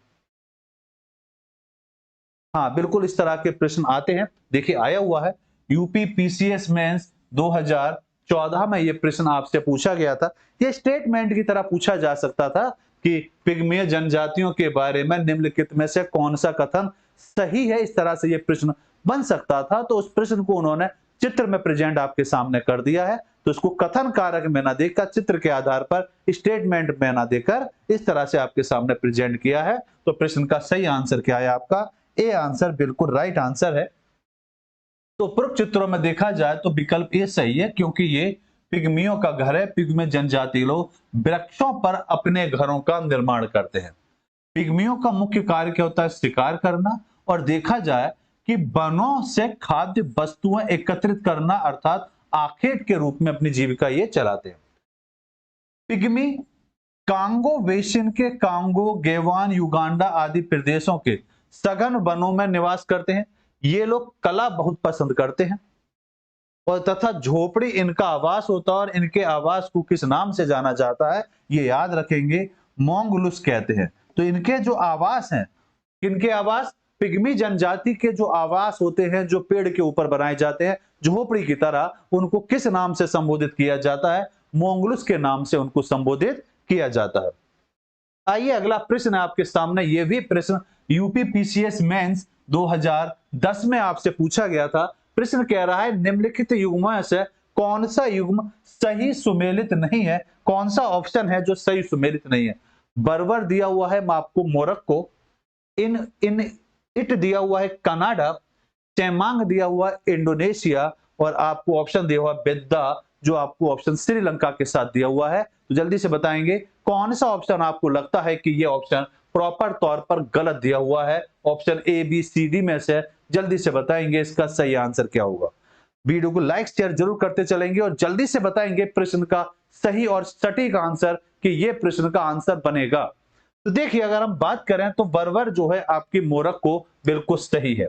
हाँ, बिल्कुल इस तरह के प्रश्न आते हैं। देखिए आया हुआ है यूपी पीसीएस मेंस 2014 में ये प्रश्न आपसे पूछा गया था। ये स्टेटमेंट की तरह पूछा जा सकता था कि पिग्मीय जनजातियों के बारे में निम्नलिखित में से कौन सा कथन सही है, इस तरह से ये प्रश्न बन सकता था। तो उस प्रश्न को उन्होंने चित्र में प्रेजेंट आपके सामने कर दिया है। तो इसको कथन कारक में ना देकर, चित्र के आधार पर, स्टेटमेंट में ना देकर इस तरह से आपके सामने प्रेजेंट किया है। तो प्रश्न का सही आंसर क्या है आपका? ए आंसर बिल्कुल राइट आंसर है। तो उपरोक्त चित्रों में देखा जाए तो विकल्प ए सही है, क्योंकि ये पिग्मियों का घर है। पिग्मी जनजाति लोग वृक्षों पर अपने घरों का निर्माण करते हैं। पिग्मियों का मुख्य कार्य क्या होता है? शिकार करना, और देखा जाए कि वनों से खाद्य वस्तुएं एकत्रित करना, अर्थात आखेट के रूप में अपनी जीविका ये चलाते हैं। पिग्मी कांगो बेसिन के कांगो, गेवान, युगांडा आदि प्रदेशों के सघन वनों में निवास करते हैं। ये लोग कला बहुत पसंद करते हैं, और तथा झोपड़ी इनका आवास होता है। और इनके आवास को किस नाम से जाना जाता है, ये याद रखेंगे, मोंगलुस कहते हैं। तो इनके जो आवास हैं, किनके आवास? पिग्मी जनजाति के जो आवास होते हैं, जो पेड़ के ऊपर बनाए जाते हैं झोपड़ी की तरह, उनको किस नाम से संबोधित किया जाता है? मोंगलुस के नाम से उनको संबोधित किया जाता है। आइए अगला प्रश्न है आपके सामने। यह भी प्रश्न यूपी पीसीएस मेंस 2010 में आपसे पूछा गया था। प्रश्न कह रहा है निम्नलिखित युग्मों से कौन सा युग्म सही सुमेलित नहीं है? कौन सा ऑप्शन है जो सही सुमेलित नहीं है? बर्बर दिया हुआ है आपको मोरक्को, इन इन इट दिया हुआ है कनाडा, चेमांग दिया हुआ है इंडोनेशिया, और आपको ऑप्शन दिया हुआ बेद्दा, जो आपको ऑप्शन श्रीलंका के साथ दिया हुआ है। तो जल्दी से बताएंगे कौन सा ऑप्शन आपको लगता है कि ये ऑप्शन प्रॉपर तौर पर गलत दिया हुआ है। Option A B C D में से जल्दी से बताएंगे इसका सही आंसर क्या होगा। वीडियो को लाइक शेयर जरूर करते चलेंगे, और जल्दी से बताएंगे प्रश्न का सही और सटीक आंसर कि ये प्रश्न का आंसर बनेगा। तो देखिए, अगर हम बात करें तो बर्बर जो है आपकी मोरक्को बिल्कुल सही है।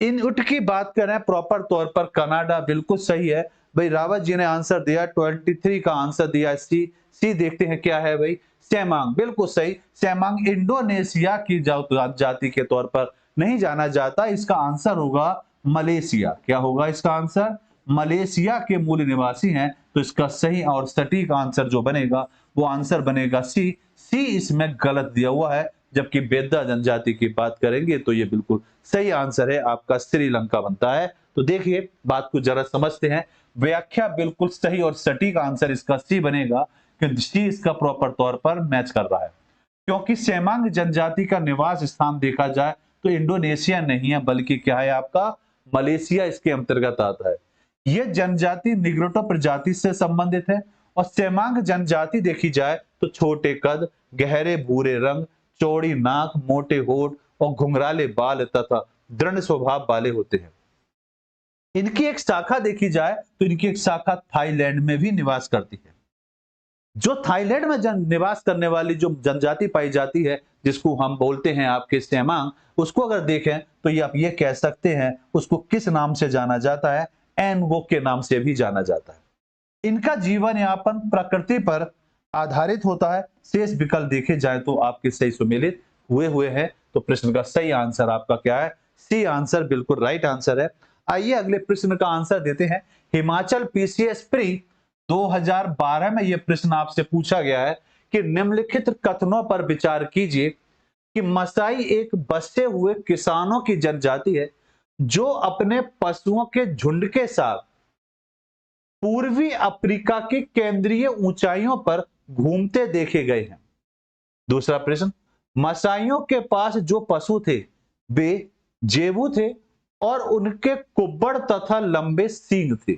इन उट की बात करें प्रॉपर तौर पर कनाडा बिल्कुल सही है। भाई रावत जी ने आंसर दिया 23 का आंसर दिया सी। सी देखते हैं क्या है भाई, सेमांग बिल्कुल सही। सेमांग इंडोनेशिया की जाति के तौर पर नहीं जाना जाता, इसका आंसर होगा मलेशिया। क्या होगा इसका आंसर? मलेशिया के मूल निवासी हैं। तो इसका सही और सटीक आंसर जो बनेगा वो आंसर बनेगा सी। सी इसमें गलत दिया हुआ है, जबकि बेद्दा जनजाति की बात करेंगे तो ये बिल्कुल सही आंसर है, आपका श्रीलंका बनता है। तो देखिए बात को जरा समझते हैं। व्याख्या बिल्कुल सही और सटीक आंसर इसका सी बनेगा, कि सी इसका प्रॉपर तौर पर मैच कर रहा है। क्योंकि सेमांग जनजाति का निवास स्थान देखा जाए तो इंडोनेशिया नहीं है, बल्कि क्या है आपका मलेशिया इसके अंतर्गत आता है। यह जनजाति निग्रोटो प्रजाति से संबंधित है, और सेमांग जनजाति देखी जाए तो छोटे कद, गहरे भूरे रंग, चौड़ी नाक, मोटे होठ और घुंघराले बाल तथा दृढ़ स्वभाव वाले होते हैं। इनकी एक शाखा देखी जाए तो इनकी एक शाखा थाईलैंड में भी निवास करती है। जो थाईलैंड में निवास करने वाली जो जनजाति पाई जाती है, जिसको हम बोलते हैं आपके सेमांग, उसको अगर देखें तो ये आप ये कह सकते हैं उसको किस नाम से जाना जाता है, एनगोक के नाम से भी जाना जाता है। इनका जीवन यापन प्रकृति पर आधारित होता है। शेष विकल्प देखे जाए तो आपके सही सुमेलित हुए हैं। तो प्रश्न का सही आंसर आपका क्या है, सी आंसर बिल्कुल राइट आंसर है। आइए अगले प्रश्न का आंसर देते हैं। हिमाचल पीसीएस प्री 2012 में यह प्रश्न आपसे पूछा गया है कि निम्नलिखित कथनों पर विचार कीजिए कि मसाई एक बसे हुए किसानों की जनजाति है जो अपने पशुओं के झुंड के साथ पूर्वी अफ्रीका की केंद्रीय ऊंचाइयों पर घूमते देखे गए हैं। दूसरा प्रश्न, मसाइयों के पास जो पशु थे वे जेबू थे और उनके कुब्बड़ तथा लंबे सींग थे।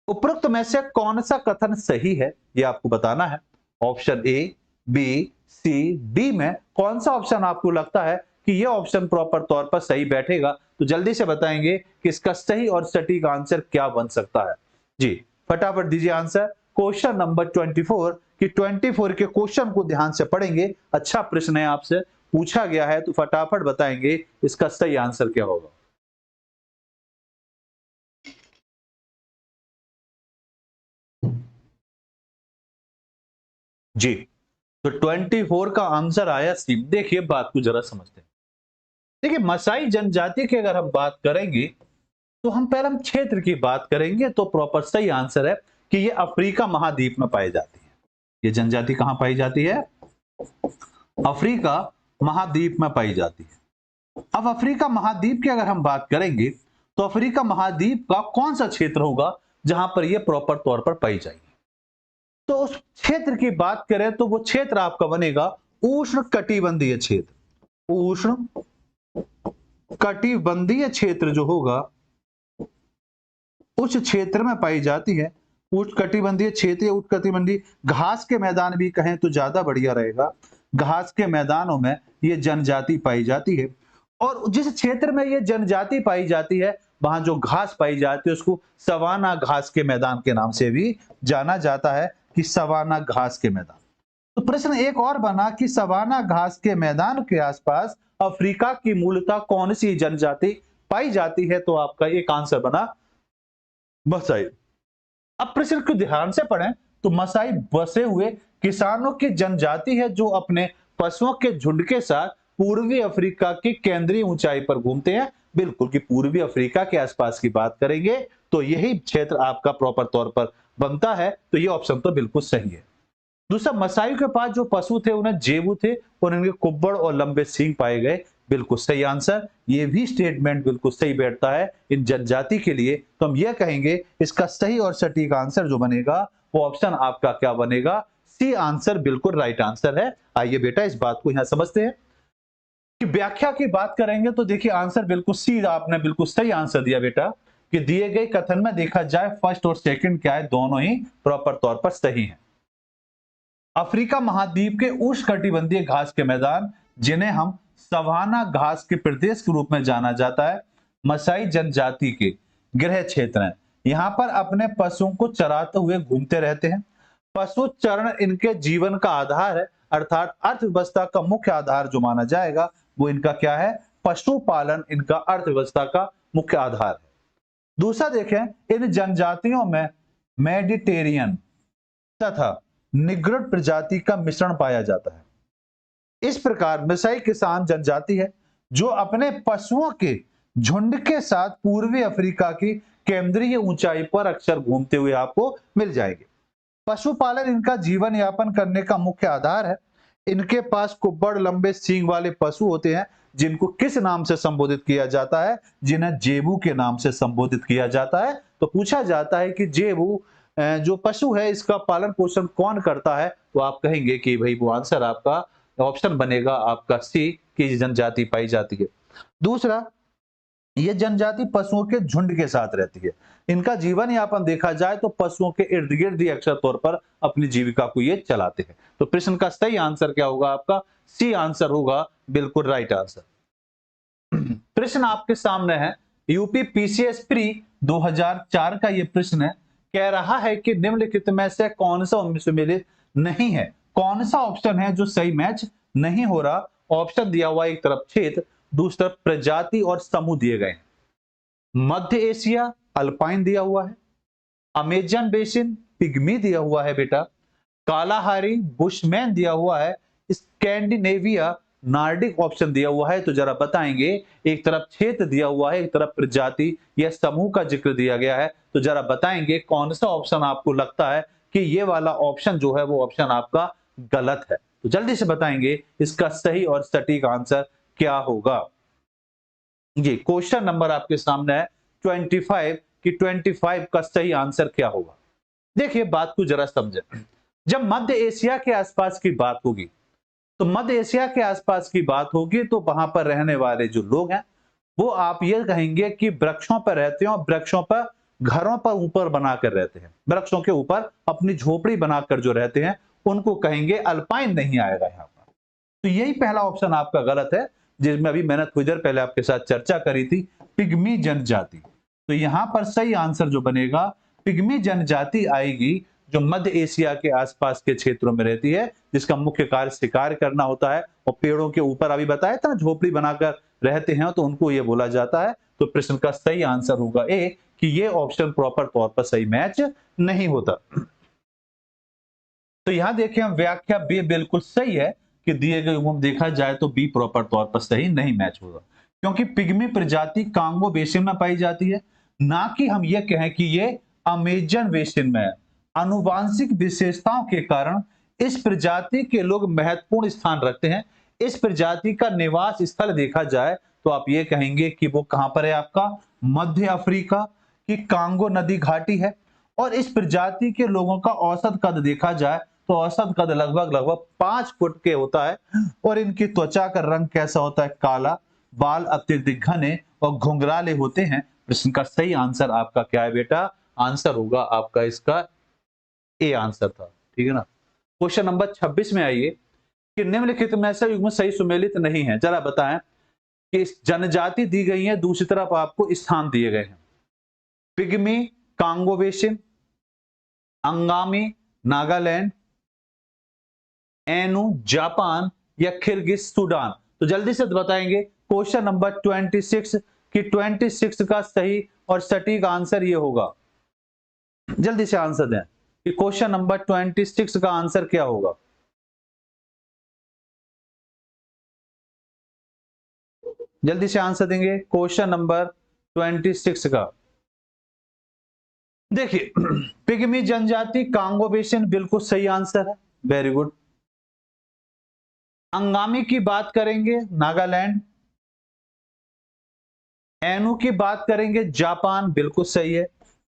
उपरोक्त में से कौन सा कथन सही है यह आपको बताना है। Option A, B, C, D में कौन सा ऑप्शन आपको लगता है कि यह ऑप्शन प्रॉपर तौर पर सही बैठेगा, तो जल्दी से बताएंगे कि इसका सही और सटीक आंसर क्या बन सकता है। जी फटाफट दीजिए आंसर। क्वेश्चन नंबर 24 कि 24 के क्वेश्चन को ध्यान से पढ़ेंगे। अच्छा प्रश्न है, आपसे पूछा गया है, तो फटाफट बताएंगे इसका सही आंसर क्या होगा। जी तो 24 का आंसर आया सी। देखिए बात को जरा समझते हैं। देखिए मसाई जनजाति की अगर हम बात करेंगे तो हम पहले हम क्षेत्र की बात करेंगे, तो प्रॉपर सही आंसर है कि ये अफ्रीका महाद्वीप में पाई जाती है। ये जनजाति कहां पाई जाती है, अफ्रीका महाद्वीप में पाई जाती है। अब अफ्रीका महाद्वीप की अगर हम बात करेंगे तो अफ्रीका महाद्वीप का कौन सा क्षेत्र होगा जहां पर यह प्रॉपर तौर पर पाई जाएगी। तो उस क्षेत्र की बात करें तो वो क्षेत्र आपका बनेगा उष्ण कटिबंधीय क्षेत्र। उष्ण कटिबंधीय क्षेत्र जो होगा उस क्षेत्र में पाई जाती है। उष्ण कटिबंधीय क्षेत्र या उष्ण कटिबंधीय घास के मैदान भी कहें तो ज्यादा बढ़िया रहेगा। घास के मैदानों में ये जनजाति पाई जाती है और जिस क्षेत्र में ये जनजाति पाई जाती है वहां जो घास पाई जाती है उसको सवाना घास के मैदान के नाम से भी जाना जाता है कि सवाना घास के मैदान। तो प्रश्न एक और बना कि सवाना घास के मैदान के आसपास अफ्रीका की मूलतः कौन सी जनजाति पाई जाती है, तो आपका एक आंसर बना मसाई। अब प्रश्न को ध्यान से पढ़ें तो मसाई बसे हुए किसानों की जनजाति है जो अपने पशुओं के झुंड के साथ पूर्वी अफ्रीका की केंद्रीय ऊंचाई पर घूमते हैं। बिल्कुल कि पूर्वी अफ्रीका के आसपास की बात करेंगे तो यही क्षेत्र आपका प्रॉपर तौर पर बनता है, तो ये ऑप्शन तो बिल्कुल सही है। दूसरा, मसाई के पास जो पशु थे उन्हें जेबू थे और इनके कुब्बड़ और लंबे सींग पाए गए। बिल्कुल सही आंसर। ये भी स्टेटमेंट बिल्कुल सही बैठता है इन जनजाति के लिए। तो हम ये कहेंगे इसका सही और सटीक आंसर जो बनेगा वो ऑप्शन आपका क्या बनेगा, सी आंसर बिल्कुल राइट आंसर है। आइए बेटा इस बात को यहां समझते हैं कि व्याख्या की बात करेंगे तो देखिए आंसर बिल्कुल सी, आपने बिल्कुल सही आंसर दिया बेटा कि दिए गए कथन में देखा जाए फर्स्ट और सेकंड क्या है, दोनों ही प्रॉपर तौर पर सही है। अफ्रीका महाद्वीप के उष्णकटिबंधीय घास के मैदान जिन्हें हम सवाना घास के प्रदेश के रूप में जाना जाता है, मसाई जनजाति के गृह क्षेत्र हैं। यहाँ पर अपने पशुओं को चराते हुए घूमते रहते हैं। पशु चरण इनके जीवन का आधार है, अर्थात अर्थव्यवस्था का मुख्य आधार जो माना जाएगा वो इनका क्या है, पशुपालन इनका अर्थव्यवस्था का मुख्य आधार है। दूसरा देखें, इन जनजातियों में मेडिटेरियन तथा निग्रोड प्रजाति का मिश्रण पाया जाता है। इस प्रकार मसाई किसान जनजाति है जो अपने पशुओं के झुंड के साथ पूर्वी अफ्रीका की केंद्रीय ऊंचाई पर अक्सर घूमते हुए आपको मिल जाएंगे। पशुपालन इनका जीवन यापन करने का मुख्य आधार है। इनके पास कुब्बड़ लंबे सींग वाले पशु होते हैं जिनको किस नाम से संबोधित किया जाता है, जिन्हें जेबू के नाम से संबोधित किया जाता है। तो पूछा जाता है कि जेबू जो पशु है इसका पालन पोषण कौन करता है, तो आप कहेंगे कि भाई वो आंसर आपका ऑप्शन बनेगा आपका सी की जनजाति पाई जाती है। दूसरा, ये जनजाति पशुओं के झुंड के साथ रहती है। इनका जीवन यापन देखा जाए तो पशुओं के इर्द गिर्द ही अक्सर तौर पर अपनी जीविका को ये चलाते हैं। तो प्रश्न का सही आंसर क्या होगा आपका, सी आंसर होगा बिल्कुल राइट आंसर। प्रश्न आपके सामने है, यूपी पीसीएस प्री 2004 का ये प्रश्न है, कह रहा है कि निम्नलिखित में से कौन सा उनमें सुमेलित नहीं है। कौन सा ऑप्शन है जो सही मैच नहीं हो रहा? ऑप्शन दिया हुआ है, एक तरफ क्षेत्र, दूसरी तरफ प्रजाति और समूह दिए गए हैं। मध्य एशिया अल्पाइन दिया हुआ है, अमेजन बेसिन पिग्मी दिया हुआ है बेटा, कालाहारी बुशमैन दिया हुआ है, स्कैंडिनेविया नार्डिक ऑप्शन दिया हुआ है। तो जरा बताएंगे, एक तरफ क्षेत्र दिया हुआ है, एक तरफ प्रजाति या समूह का जिक्र दिया गया है, तो जरा बताएंगे कौन सा ऑप्शन आपको लगता है कि ये वाला ऑप्शन जो है वो ऑप्शन आपका गलत है। तो जल्दी से बताएंगे इसका सही और सटीक आंसर क्या होगा। जी क्वेश्चन नंबर आपके सामने है 25 कि 25 का सही आंसर क्या होगा। देखिए बात को जरा समझे, जब मध्य एशिया के आसपास की बात होगी तो मध्य एशिया के आसपास की बात होगी तो वहां पर रहने वाले जो लोग हैं वो आप ये कहेंगे कि वृक्षों पर रहते हैं और वृक्षों पर घरों पर ऊपर बनाकर रहते हैं, वृक्षों के ऊपर अपनी झोपड़ी बनाकर जो रहते हैं उनको कहेंगे अल्पाइन नहीं आएगा यहाँ पर। तो यही पहला ऑप्शन आपका गलत है, जिसमें अभी मैंने थोड़ी देर पहले आपके साथ चर्चा करी थी, पिग्मी जनजाति। तो यहां पर सही आंसर जो बनेगा पिग्मी जनजाति आएगी, जो मध्य एशिया के आसपास के क्षेत्रों में रहती है, जिसका मुख्य कार्य शिकार करना होता है और पेड़ों के ऊपर अभी बताया था झोपड़ी बनाकर रहते हैं, तो उनको ये बोला जाता है। तो प्रश्न का सही आंसर होगा ए कि ये ऑप्शन प्रॉपर तौर पर सही मैच नहीं होता। तो यहां देखिए हम व्याख्या बी बिल्कुल सही है कि दिए गए युग्म देखा जाए तो बी प्रॉपर तौर पर सही नहीं मैच होगा, क्योंकि पिग्मी प्रजाति कांगो बेसिन में पाई जाती है, ना कि हम ये कहें कि ये अमेजन बेसिन में है। आनुवांशिक विशेषताओं के कारण इस प्रजाति के लोग महत्वपूर्ण स्थान रखते हैं। इस प्रजाति का निवास स्थल देखा जाए तो आप ये कहेंगे कि वो कहां पर है, आपका मध्य अफ्रीका की कांगो नदी घाटी है। और इस प्रजाति के लोगों का औसत कद देखा जाए तो औसत कद लगभग 5 फुट के होता है और इनकी त्वचा का रंग कैसा होता है, काला, बाल अत्यधिक घने और घुंघराले होते हैं। प्रश्न का सही आंसर आपका क्या है बेटा? आंसर होगा आपका इसका ए आंसर था, ठीक है ना। क्वेश्चन नंबर 26 में आइए कि निम्नलिखित में से युग्म सही सुमेलित नहीं है। जरा बताएं कि जनजाति दी गई है, दूसरी तरफ आपको स्थान दिए गए हैं। Pygmy Congo basin, Angami Nagaland, Ainu Japan या किर्गिज सूडान। तो जल्दी से बताएंगे क्वेश्चन नंबर 26 कि 26 का सही और सटीक आंसर ये होगा। जल्दी से आंसर दें कि क्वेश्चन नंबर 26 का आंसर क्या होगा। जल्दी से आंसर देंगे क्वेश्चन नंबर 26 का। देखिए पिग्मी जनजाति कांगो बेसिन बिल्कुल सही आंसर है, वेरी गुड। अंगामी की बात करेंगे नागालैंड, एनु की बात करेंगे जापान, बिल्कुल सही है।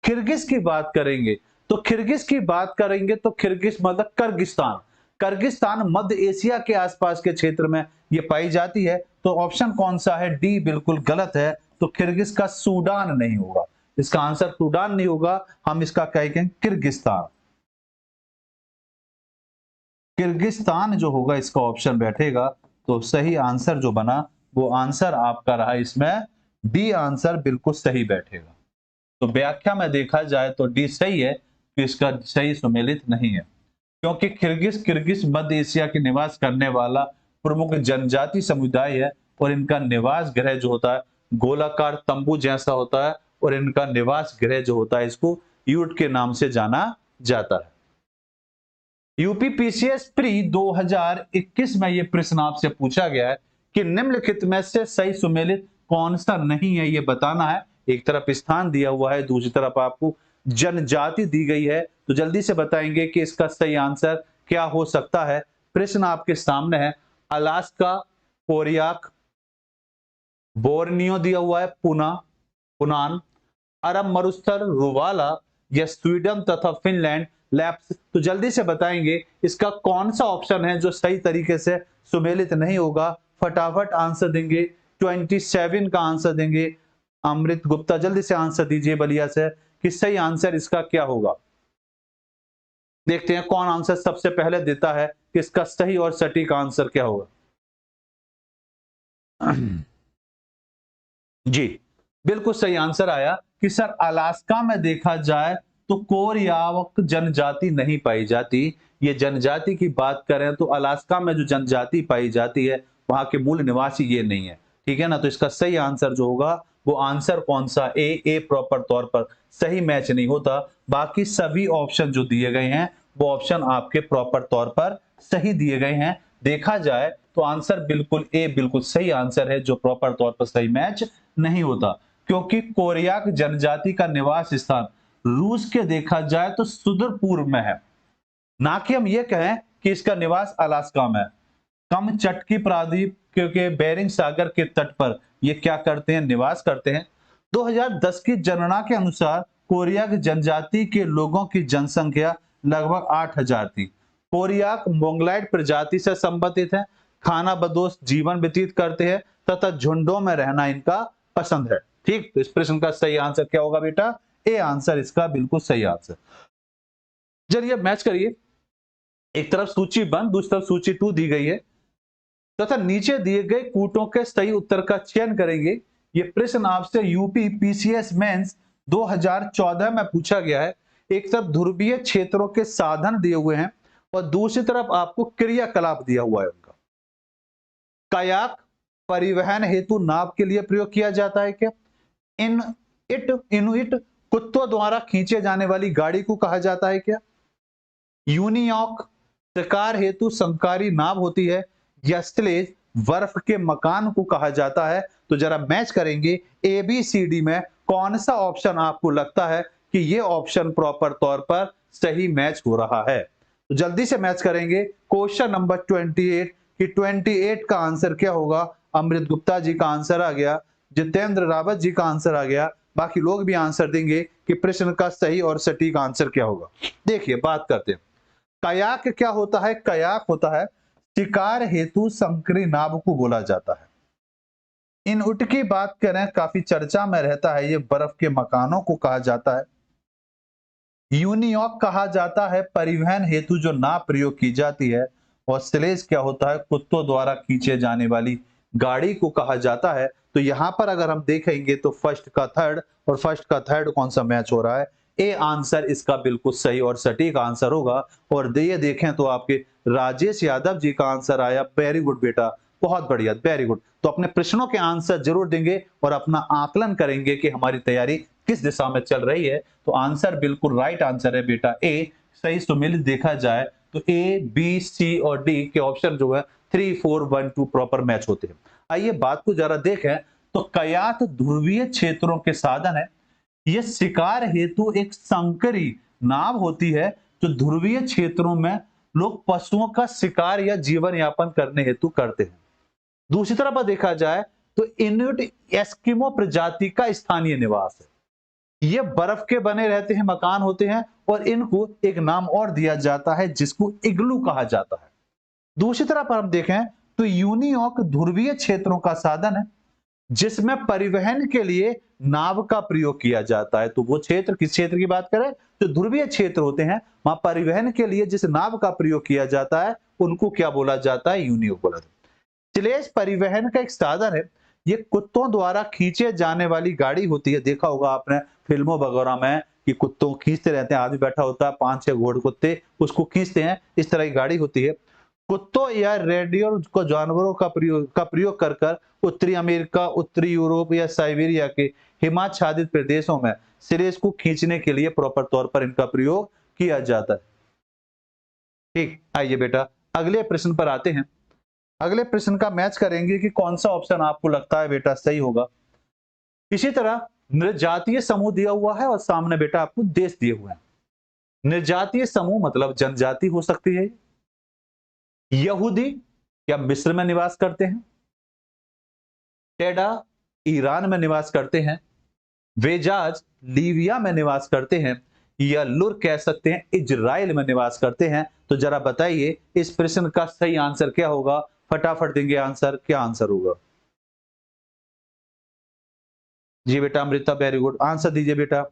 किर्गिज की बात करेंगे तो किर्गिज मतलब किर्गिस्तान। किर्गिस्तान मध्य एशिया के आसपास के क्षेत्र में ये पाई जाती है। तो ऑप्शन कौन सा है? डी बिल्कुल गलत है। तो किर्गिज का सूडान नहीं होगा, इसका आंसर सूडान नहीं होगा, हम इसका कहेंगे किर्गिस्तान। किर्गिस्तान जो होगा इसका ऑप्शन बैठेगा। तो सही आंसर जो बना वो आंसर आपका रहा इसमें डी आंसर बिल्कुल सही बैठेगा। तो व्याख्या में देखा जाए तो डी सही है कि इसका सही सुमेलित नहीं है, क्योंकि किर्गिज मध्य एशिया के निवास करने वाला प्रमुख जनजाति समुदाय है और इनका निवास गृह जो होता है गोलाकार तंबू जैसा होता है और इनका निवास गृह जो होता है इसको यूट के नाम से जाना जाता है। यूपी पीसीएस प्री 2021 में यह प्रश्न आपसे पूछा गया है कि निम्नलिखित में से सही सुमेलित कौन सा नहीं है, ये बताना है। एक तरफ स्थान दिया हुआ है, दूसरी तरफ आपको जनजाति दी गई है। तो जल्दी से बताएंगे कि इसका सही आंसर क्या हो सकता है। प्रश्न आपके सामने है। अलास्का, कोरियाक, बोर्नियो दिया हुआ है, पुनान, अरब मरुस्थल, रुवाला या स्वीडन तथा फिनलैंड लैप्स। तो जल्दी से बताएंगे इसका कौन सा ऑप्शन है जो सही तरीके से सुमेलित नहीं होगा। फटाफट आंसर देंगे, 27 का आंसर देंगे। अमृत गुप्ता जल्दी से आंसर दीजिए बलिया से कि सही आंसर इसका क्या होगा। देखते हैं कौन आंसर सबसे पहले देता है कि इसका सही और सटीक आंसर क्या होगा। जी बिल्कुल सही आंसर आया कि सर अलास्का में देखा जाए तो कोरियाक जनजाति नहीं पाई जाती। ये जनजाति की बात करें तो अलास्का में जो जनजाति पाई जाती है वहां के मूल निवासी ये नहीं है, ठीक है ना। तो इसका सही आंसर जो होगा वो आंसर कौन सा, ए प्रॉपर तौर पर सही मैच नहीं होता। बाकी सभी ऑप्शन जो दिए गए हैं वो ऑप्शन आपके प्रॉपर तौर पर सही दिए गए हैं। देखा जाए तो आंसर बिल्कुल ए बिल्कुल सही आंसर है जो प्रॉपर तौर पर सही मैच नहीं होता, क्योंकि कोरियाक जनजाति का निवास स्थान रूस के देखा जाए तो सुदूर पूर्व में है, ना कि हम ये कहें कि इसका निवास अलास्का में है। कम चटकी प्रायद्वीप के बेरिंग सागर के तट पर ये क्या करते हैं, निवास करते हैं। 2010 की जनगणना के अनुसार कोरियाक जनजाति के लोगों की जनसंख्या लगभग 8000 थी। कोरियाक मोंगलाइट प्रजाति से संबंधित है, खाना बदोश जीवन व्यतीत करते हैं तथा झुंडों में रहना इनका पसंद है। ठीक, तो इस प्रश्न का सही आंसर क्या होगा बेटा, ए आंसर इसका बिल्कुल सही आंसर। चलिए मैच करिए, एक तरफ सूची 1 दूसरी तरफ सूची 2 दी गई है तथा नीचे दिए गए कूटों के सही उत्तर का चयन करेंगे। ये प्रश्न आपसे यूपी पीसीएस मेंस 2014 में पूछा गया है। एक तरफ ध्रुवीय क्षेत्रों के साधन दिए हुए हैं और दूसरी तरफ आपको क्रियाकलाप दिया हुआ है उनका। कायाक परिवहन हेतु नाव के लिए प्रयोग किया जाता है क्या? इनुइट कुत्तों द्वारा खींचे जाने वाली गाड़ी को कहा जाता है क्या? यूनियॉक शिकार हेतु संकारी नाव होती है या स्लेज बर्फ के मकान को कहा जाता है? तो जरा मैच करेंगे ABCD में कौन सा ऑप्शन आपको लगता है कि ये ऑप्शन प्रॉपर तौर पर सही मैच हो रहा है। तो जल्दी से मैच करेंगे। क्वेश्चन नंबर 28 कि 28 का आंसर क्या होगा। अमृत गुप्ता जी का आंसर आ गया, जितेंद्र रावत जी का आंसर आ गया, बाकी लोग भी आंसर देंगे कि प्रश्न का सही और सटीक आंसर क्या होगा। देखिए बात करते हैं, कयाक क्या होता है। कयाक होता है शिकार हेतु संकरी नाव को बोला जाता है। इनुट की बात करें काफी चर्चा में रहता है, ये बर्फ के मकानों को कहा जाता है। यूनियॉक कहा जाता है परिवहन हेतु जो नाव प्रयोग की जाती है। और स्लेज क्या होता है, कुत्तों द्वारा खींचे जाने वाली गाड़ी को कहा जाता है। तो यहां पर अगर हम देखेंगे तो फर्स्ट का थर्ड और फर्स्ट का थर्ड कौन सा मैच हो रहा है, ए आंसर इसका बिल्कुल सही और सटीक आंसर होगा। और ये देखें तो आपके राजेश यादव जी का आंसर आया, वेरी गुड बेटा, बहुत बढ़िया, वेरी गुड। तो अपने प्रश्नों के आंसर जरूर देंगे और अपना आकलन करेंगे कि हमारी तैयारी किस दिशा में चल रही है। तो आंसर बिल्कुल राइट आंसर है बेटा ए, सही सुमिलित देखा जाए तो ए बी सी और डी के ऑप्शन जो है 3 4 1 2 प्रॉपर मैच होते हैं। आइए बात को जरा देखें तो कयात ध्रुवीय क्षेत्रों के साधन है। यह शिकार हेतु एक संकरी नाव होती है जो ध्रुवीय क्षेत्रों में लोग पशुओं का शिकार या जीवन यापन करने हेतु करते हैं। दूसरी तरफ देखा जाए तो इनुट एस्किमो प्रजाति का स्थानीय निवास है। ये बर्फ के बने रहते हैं, मकान होते हैं और इनको एक नाम और दिया जाता है जिसको इग्लू कहा जाता है। दूसरी तरफ हम देखें तो यूनियॉक ध्रुवीय क्षेत्रों का साधन है जिसमें परिवहन के लिए नाव का प्रयोग किया जाता है। तो वो क्षेत्र, किस क्षेत्र की बात करें तो ध्रुवीय क्षेत्र होते हैं, वहां परिवहन के लिए जिस नाव का प्रयोग किया जाता है उनको क्या बोला जाता है, यूनियॉक बोला जाता है। स्लेज परिवहन का एक साधन है, ये कुत्तों द्वारा खींचे जाने वाली गाड़ी होती है। देखा होगा आपने फिल्मों वगैरह में कि कुत्तों खींचते रहते हैं, आदमी बैठा होता है, 5-6 घोड़े कुत्ते उसको खींचते हैं, इस तरह की गाड़ी होती है। कुत्तों या रेडियो को जानवरों का प्रयोग कर कर उत्तरी अमेरिका, उत्तरी यूरोप या साइबेरिया के हिमाच्छादित प्रदेशों में स्लेज को खींचने के लिए प्रॉपर तौर पर इनका प्रयोग किया जाता है। ठीक, आइए बेटा अगले प्रश्न पर आते हैं। अगले प्रश्न का मैच करेंगे कि कौन सा ऑप्शन आपको लगता है बेटा सही होगा। इसी तरह निर्जातीय समूह दिया हुआ है और सामने बेटा आपको देश दिए हुए हैं। निर्जातीय समूह मतलब जनजाति हो सकती है। यहूदी क्या मिस्र में निवास करते हैं, टेडा ईरान में निवास करते हैं, वेजाज लीबिया में निवास करते हैं, या लुर कह सकते हैं इजराइल में निवास करते हैं। तो जरा बताइए इस प्रश्न का सही आंसर क्या होगा, फटाफट देंगे आंसर, क्या आंसर होगा। जी बेटा अमृता वेरी गुड, आंसर दीजिए बेटा,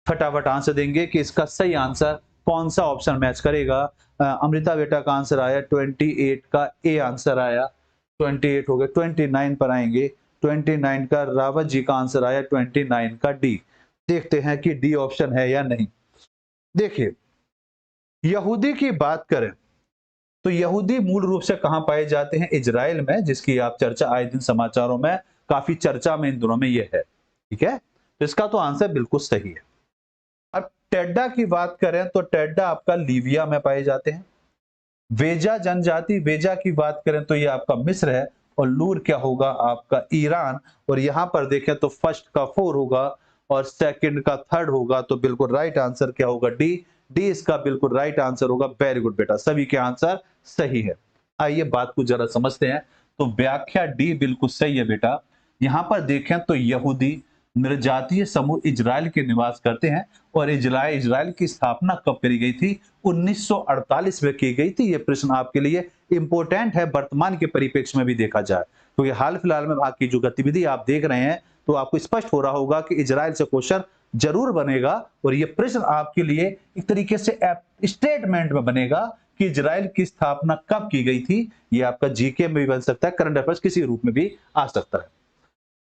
फटाफट आंसर देंगे कि इसका सही आंसर कौन सा ऑप्शन मैच करेगा। अमृता बेटा का आंसर आया 28 का ए आंसर आया, 28 हो गए, 29 पर आएंगे, 29 का, रावत जी का आंसर आया 29 का डी। देखते हैं कि डी ऑप्शन है या नहीं। देखिए, यहूदी की बात करें तो यहूदी मूल रूप से कहां पाए जाते हैं? इजराइल में, जिसकी आप चर्चा आए दिन समाचारों में काफी चर्चा में इन दिनों में ये है। ठीक है, तो इसका तो आंसर बिल्कुल सही है। अब टेड्डा की बात करें तो टेड्डा आपका लीबिया में पाए जाते हैं। वेजा जनजाति, वेजा की बात करें तो ये आपका मिस्र है। और लूर क्या होगा? आपका ईरान। और यहां पर देखें तो फर्स्ट का 4 होगा और सेकंड का 3rd होगा, तो बिल्कुल राइट आंसर क्या होगा? डी। डी इसका बिल्कुल राइट आंसर होगा। वेरी गुड बेटा, सभी के आंसर सही है। आइए बात को जरा समझते हैं। तो व्याख्या डी बिल्कुल सही है बेटा। यहां पर देखें तो यहूदी निर्जातीय समूह इजराइल के निवास करते हैं। और इजराइल की स्थापना कब करी गई थी? 1948 में की गई थी। यह प्रश्न आपके लिए इंपॉर्टेंट है वर्तमान के परिप्रेक्ष्य में भी देखा जाए, क्योंकि हाल फिलहाल में की जो गतिविधि आप देख रहे हैं तो आपको स्पष्ट हो रहा होगा कि इजराइल से क्वेश्चन जरूर बनेगा। और यह प्रश्न आपके लिए एक तरीके से स्टेटमेंट में बनेगा कि इजराइल की स्थापना कब की गई थी। यह आपका जीके में भी बन सकता है, करंट अफेयर्स किसी रूप में भी आ सकता है।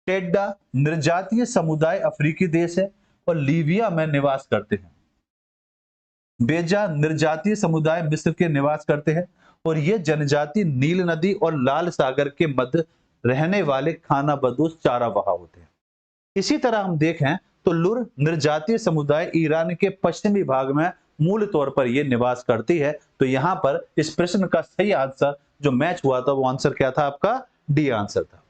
टेड्डा निर्जातीय समुदाय अफ्रीकी देश है और लीबिया में निवास करते हैं। बेजा निर्जातीय समुदाय मिस्र के निवास करते हैं और ये जनजाति नील नदी और लाल सागर के मध्य रहने वाले खाना बदोश चारागाह होते हैं। इसी तरह हम देखें तो लुर निर्जातीय समुदाय ईरान के पश्चिमी भाग में मूल तौर पर यह निवास करती है। तो यहां पर इस प्रश्न का सही आंसर जो मैच हुआ था वो आंसर क्या था? आपका डी आंसर था।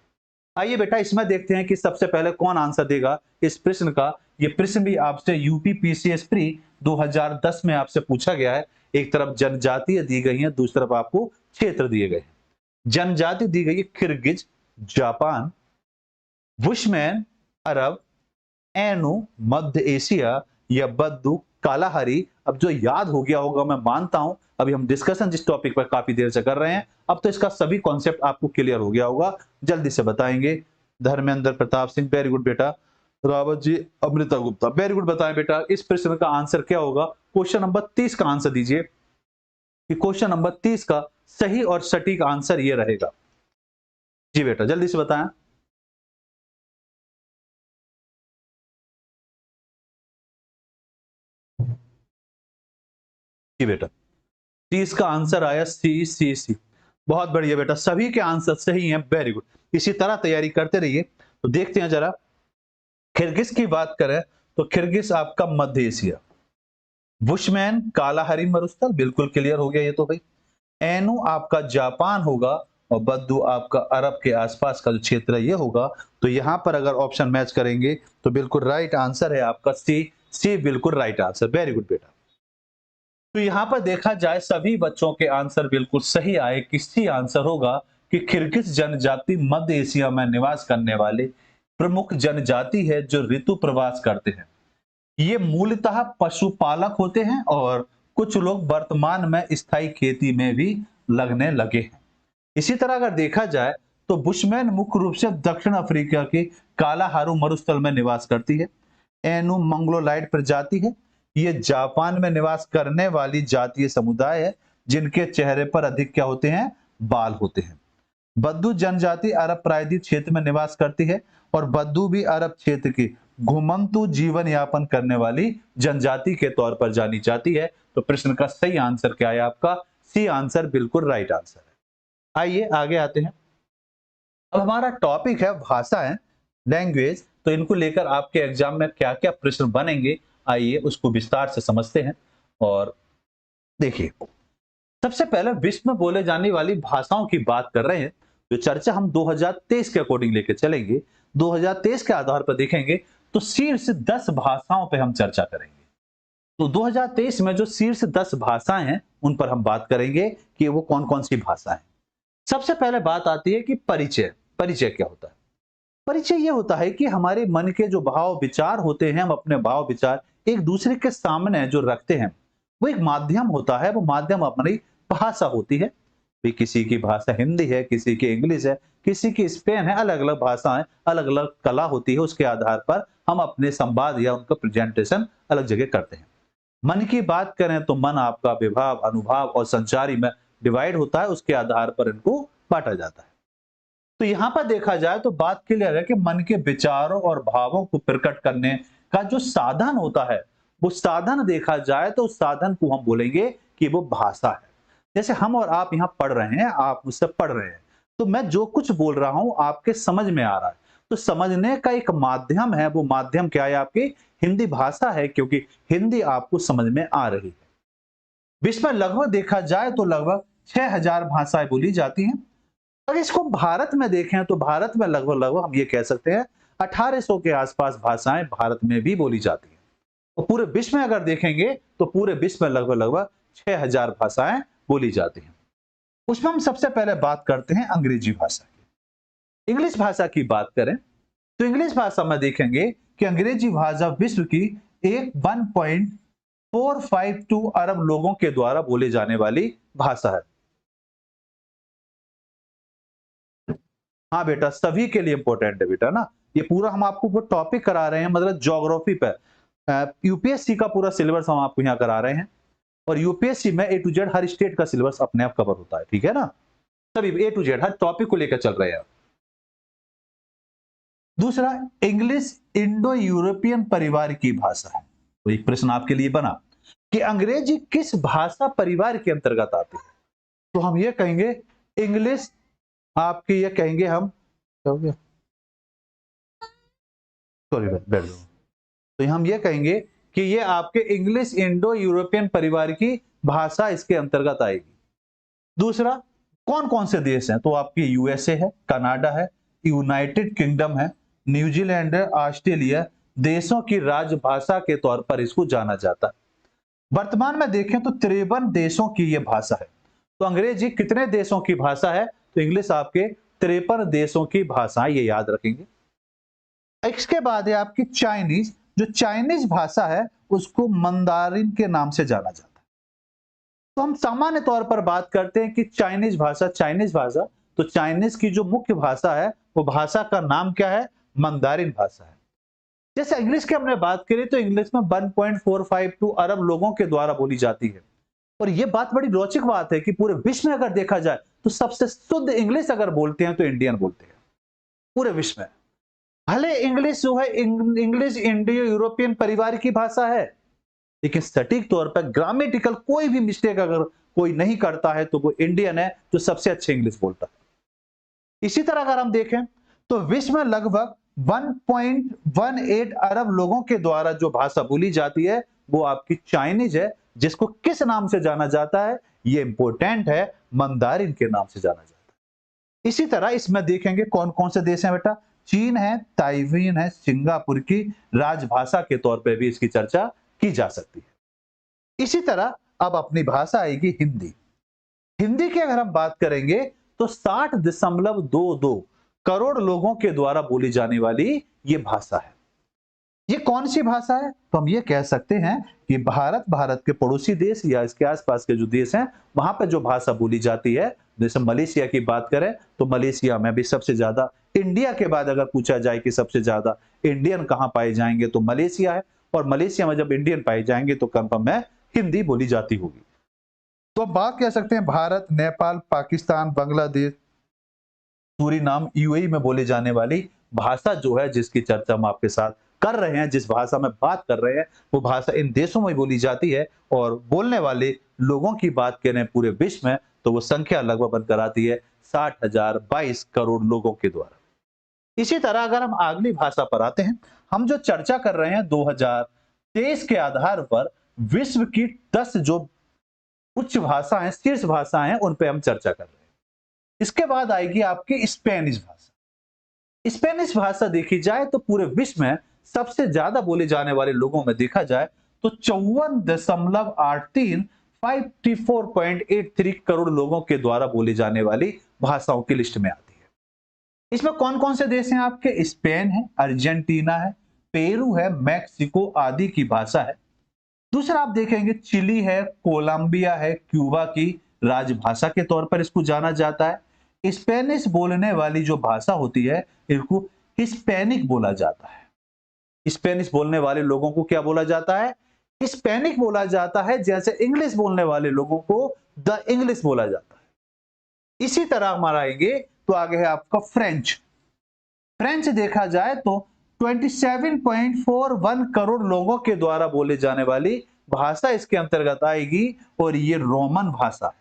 आइए बेटा इसमें देखते हैं कि सबसे पहले कौन आंसर देगा इस प्रश्न का। ये प्रश्न भी आपसे यूपी पीसीएस प्री 2010 में आपसे पूछा गया है। एक तरफ जनजातीय दी गई है, दूसरी तरफ आपको क्षेत्र दिए गए हैं। जनजाति दी गई है किर्गिज, जापान, बुशमैन अरब, एनु मध्य एशिया या बद्दू कालाहारी। अब जो याद हो गया होगा मैं मानता हूं, अभी हम डिस्कशन जिस टॉपिक पर काफी देर से कर रहे हैं, अब तो इसका सभी कॉन्सेप्ट आपको क्लियर हो गया होगा। जल्दी से बताएंगे। धर्मेंद्र प्रताप सिंह, वेरी गुड बेटा। Rawat ji, Amrita Gupta, very good. बताएं बेटा इस प्रश्न का आंसर क्या होगा? क्वेश्चन नंबर 30 का आंसर दीजिए कि क्वेश्चन नंबर 30 का सही और सटीक आंसर ये रहेगा। जी बेटा जल्दी से बताएं। जी बेटा 30 का आंसर आया सी सी सी। बहुत बढ़िया बेटा, सभी के आंसर सही हैं। वेरी गुड, इसी तरह तैयारी करते रहिए। तो देखते हैं जरा, किर्गिज की बात करें तो किर्गिज आपका मध्य एशिया। बुशमैन कालाहारी मरुस्थल, बिल्कुल क्लियर हो गया ये तो भाई। एनु आपका जापान होगा और बद्दू आपका अरब के आसपास का जो क्षेत्र है ये होगा। तो यहां पर अगर ऑप्शन मैच करेंगे तो बिल्कुल राइट आंसर है आपका सी। सी बिल्कुल राइट आंसर। वेरी गुड बेटा। तो यहां पर देखा जाए सभी बच्चों के आंसर बिल्कुल सही आए। किसी आंसर होगा कि किर्गिज जनजाति मध्य एशिया में निवास करने वाले प्रमुख जनजाति है जो ऋतु प्रवास करते हैं। ये मूलतः पशुपालक होते हैं और कुछ लोग वर्तमान में स्थायी खेती में भी लगने लगे हैं। इसी तरह अगर देखा जाए तो बुशमैन मुख्य रूप से दक्षिण अफ्रीका के कालाहारू मरुस्थल में निवास करती है। एनु मंगलोलाइड प्रजाति है। ये जापान में निवास करने वाली जातीय समुदाय है जिनके चेहरे पर अधिक क्या होते हैं? बाल होते हैं। बद्दू जनजाति अरब प्रायद्वीप क्षेत्र में निवास करती है और बद्दू भी अरब क्षेत्र की घुमंतु जीवन यापन करने वाली जनजाति के तौर पर जानी जाती है। तो प्रश्न का सही आंसर क्या है? आपका सी आंसर बिल्कुल राइट आंसर है। आइए आगे आते हैं। अब हमारा टॉपिक है भाषाएं, लैंग्वेज। तो इनको लेकर आपके एग्जाम में क्या क्या प्रश्न बनेंगे, आइए उसको विस्तार से समझते हैं। और देखिए, सबसे पहले विश्व में बोले जाने वाली भाषाओं की बात कर रहे हैं। जो चर्चा हम 2023 के अकॉर्डिंग लेकर चलेंगे, 2023 के आधार पर देखेंगे तो शीर्ष 10 भाषाओं पे हम चर्चा करेंगे। तो 2023 में जो शीर्ष 10 भाषाएं हैं उन पर हम बात करेंगे कि वो कौन कौन सी भाषाएं। सबसे पहले बात आती है कि परिचय। परिचय क्या होता है? परिचय ये होता है कि हमारे मन के जो भाव विचार होते हैं, हम अपने भाव विचार एक दूसरे के सामने जो रखते हैं, वो एक माध्यम होता है। वो माध्यम अपनी भाषा होती है। भी किसी की भाषा हिंदी है, किसी की इंग्लिश है, किसी की स्पेन है, अलग अलग भाषाएं, अलग अलग कला होती है। उसके आधार पर हम अपने संवाद या उनका प्रेजेंटेशन अलग जगह करते हैं। मन की बात करें तो मन आपका विभाव, अनुभाव और संचारी में डिवाइड होता है। उसके आधार पर इनको बांटा जाता है। तो यहां पर देखा जाए तो बात क्लियर है कि मन के विचारों और भावों को प्रकट करने का जो साधन होता है, वो साधन देखा जाए तो उस साधन को हम बोलेंगे कि वो भाषा है। जैसे हम और आप यहाँ पढ़ रहे हैं, आप मुझसे पढ़ रहे हैं, तो मैं जो कुछ बोल रहा हूं आपके समझ में आ रहा है। तो समझने का एक माध्यम है, वो माध्यम क्या है? आपकी हिंदी भाषा है, क्योंकि हिंदी आपको समझ में आ रही है। विश्व में लगभग देखा जाए तो लगभग 6000 भाषाएं बोली जाती हैं। अगर इसको भारत में देखें तो भारत में लगभग लगभग हम ये कह सकते हैं 1800 के आसपास भाषाएं भारत में भी बोली जाती हैं। और पूरे विश्व में अगर देखेंगे तो पूरे विश्व में लगभग लगभग 6000 भाषाएं बोली जाती हैं। उसमें हम सबसे पहले बात करते हैं अंग्रेजी भाषा की। इंग्लिश भाषा की बात करें तो इंग्लिश भाषा में देखेंगे कि अंग्रेजी भाषा विश्व की एक 1.452 अरब लोगों के द्वारा बोले जाने वाली भाषा है। हाँ बेटा, सभी के लिए इंपॉर्टेंट है बेटा ना। ये पूरा हम आपको वो टॉपिक करा रहे हैं, मतलब ज्योग्राफी पे यूपीएससी का पूरा सिलेबस हम आपको यहाँ करा रहे हैं। और यूपीएससी में ए टू जेड हर स्टेट का सिलेबस अपने आप कवर होता है, ठीक है ना। सभी ए टू जेड हर टॉपिक को लेकर चल रहे हैं। दूसरा, इंग्लिश इंडो यूरोपियन परिवार की भाषा है। तो एक प्रश्न आपके लिए बना कि अंग्रेजी किस भाषा परिवार के अंतर्गत आती है? तो हम ये कहेंगे इंग्लिश, आपकी ये कहेंगे हम, क्या हो गया, सॉरी बैठ जाओ। तो हम ये कहेंगे कि ये आपके इंग्लिश इंडो यूरोपियन परिवार की भाषा इसके अंतर्गत आएगी। दूसरा, कौन कौन से देश हैं? तो आपकी यूएसए है, कनाडा है, यूनाइटेड किंगडम है, न्यूजीलैंड है, ऑस्ट्रेलिया देशों की राजभाषा के तौर पर इसको जाना जाता है। वर्तमान में देखें तो 53 देशों की यह भाषा है। तो अंग्रेजी कितने देशों की भाषा है? तो इंग्लिश आपके 53 देशों की भाषा, ये याद रखेंगे। इसके बाद है आपकी चाइनीज। जो चाइनीज भाषा है उसको मंदारिन के नाम से जाना जाता है। तो हम सामान्य तौर पर बात करते हैं कि चाइनीज भाषा, तो चाइनीज की जो मुख्य भाषा है वो भाषा का नाम क्या है? मंदारिन भाषा है। जैसे इंग्लिश की हमने बात करी तो इंग्लिश में 1.452 अरब लोगों के द्वारा बोली जाती है। और ये बात बड़ी रोचक बात है कि पूरे विश्व में अगर देखा जाए तो सबसे शुद्ध इंग्लिश अगर बोलते हैं तो इंडियन बोलते हैं पूरे विश्व में। भले इंग्लिश जो है इंग्लिश इंडियो यूरोपियन परिवार की भाषा है, लेकिन सटीक तौर पर ग्रामेटिकल कोई भी मिस्टेक अगर कोई नहीं करता है तो वो इंडियन है जो सबसे अच्छे इंग्लिश बोलता है। इसी तरह अगर हम देखें तो विश्व में लगभग 1.18 अरब लोगों के द्वारा जो भाषा बोली जाती है वो आपकी चाइनीज है, जिसको किस नाम से जाना जाता है? ये इंपॉर्टेंट है, मंदारिन के नाम से जाना जाता है। इसी तरह इसमें देखेंगे कौन कौन से देश हैं बेटा। चीन है, ताइवान है, सिंगापुर की राजभाषा के तौर पर भी इसकी चर्चा की जा सकती है। इसी तरह अब अपनी भाषा आएगी हिंदी। हिंदी की अगर हम बात करेंगे तो 60.22 करोड़ लोगों के द्वारा बोली जाने वाली ये भाषा है। ये कौन सी भाषा है? तो हम ये कह सकते हैं कि भारत के पड़ोसी देश या इसके आसपास के जो देश हैं वहां पर जो भाषा बोली जाती है, जैसे मलेशिया की बात करें तो मलेशिया में भी सबसे ज्यादा, इंडिया के बाद अगर पूछा जाए कि सबसे ज्यादा इंडियन कहां पाए जाएंगे तो मलेशिया है। और मलेशिया में जब इंडियन पाए जाएंगे तो कंफर्म है हिंदी बोली जाती होगी। तो अब बात कह सकते हैं भारत, नेपाल, पाकिस्तान, बांग्लादेश, सूरीनाम, यूएई में बोले जाने वाली भाषा जो है जिसकी चर्चा हम आपके साथ कर रहे हैं, जिस भाषा में बात कर रहे हैं वो भाषा इन देशों में बोली जाती है। और बोलने वाले लोगों की बात करें पूरे विश्व में तो वो संख्या लगभग बनकर आती है 60,022 करोड़ लोगों के द्वारा। इसी तरह अगर हम अगली भाषा पर आते हैं, हम जो चर्चा कर रहे हैं 2023 के आधार पर विश्व की 10 जो उच्च भाषाएं, शीर्ष भाषाएं, उन पे हम चर्चा कर रहे हैं। इसके बाद आएगी आपकी स्पेनिश भाषा। स्पेनिश भाषा देखी जाए तो पूरे विश्व में सबसे ज्यादा बोले जाने वाले लोगों में देखा जाए तो 54.83 54.83 करोड़ लोगों के द्वारा बोली जाने वाली भाषाओं की लिस्ट में आती है। इसमें कौन कौन से देश हैं आपके? स्पेन है, अर्जेंटीना है, पेरू है, मैक्सिको आदि की भाषा है। दूसरा आप देखेंगे चिली है, कोलंबिया है, क्यूबा की राजभाषा के तौर पर इसको जाना जाता है। स्पेनिश बोलने वाली जो भाषा होती है इनको हिस्पैनिक बोला जाता है। स्पेनिश बोलने वाले लोगों को क्या बोला जाता है? हिस्पैनिक बोला जाता है, जैसे इंग्लिश बोलने वाले लोगों को द इंग्लिश बोला जाता है। इसी तरह हमारा आएंगे तो आगे है आपका फ्रेंच। फ्रेंच देखा जाए तो 27.41 करोड़ लोगों के द्वारा बोले जाने वाली भाषा इसके अंतर्गत आएगी और ये रोमन भाषा है।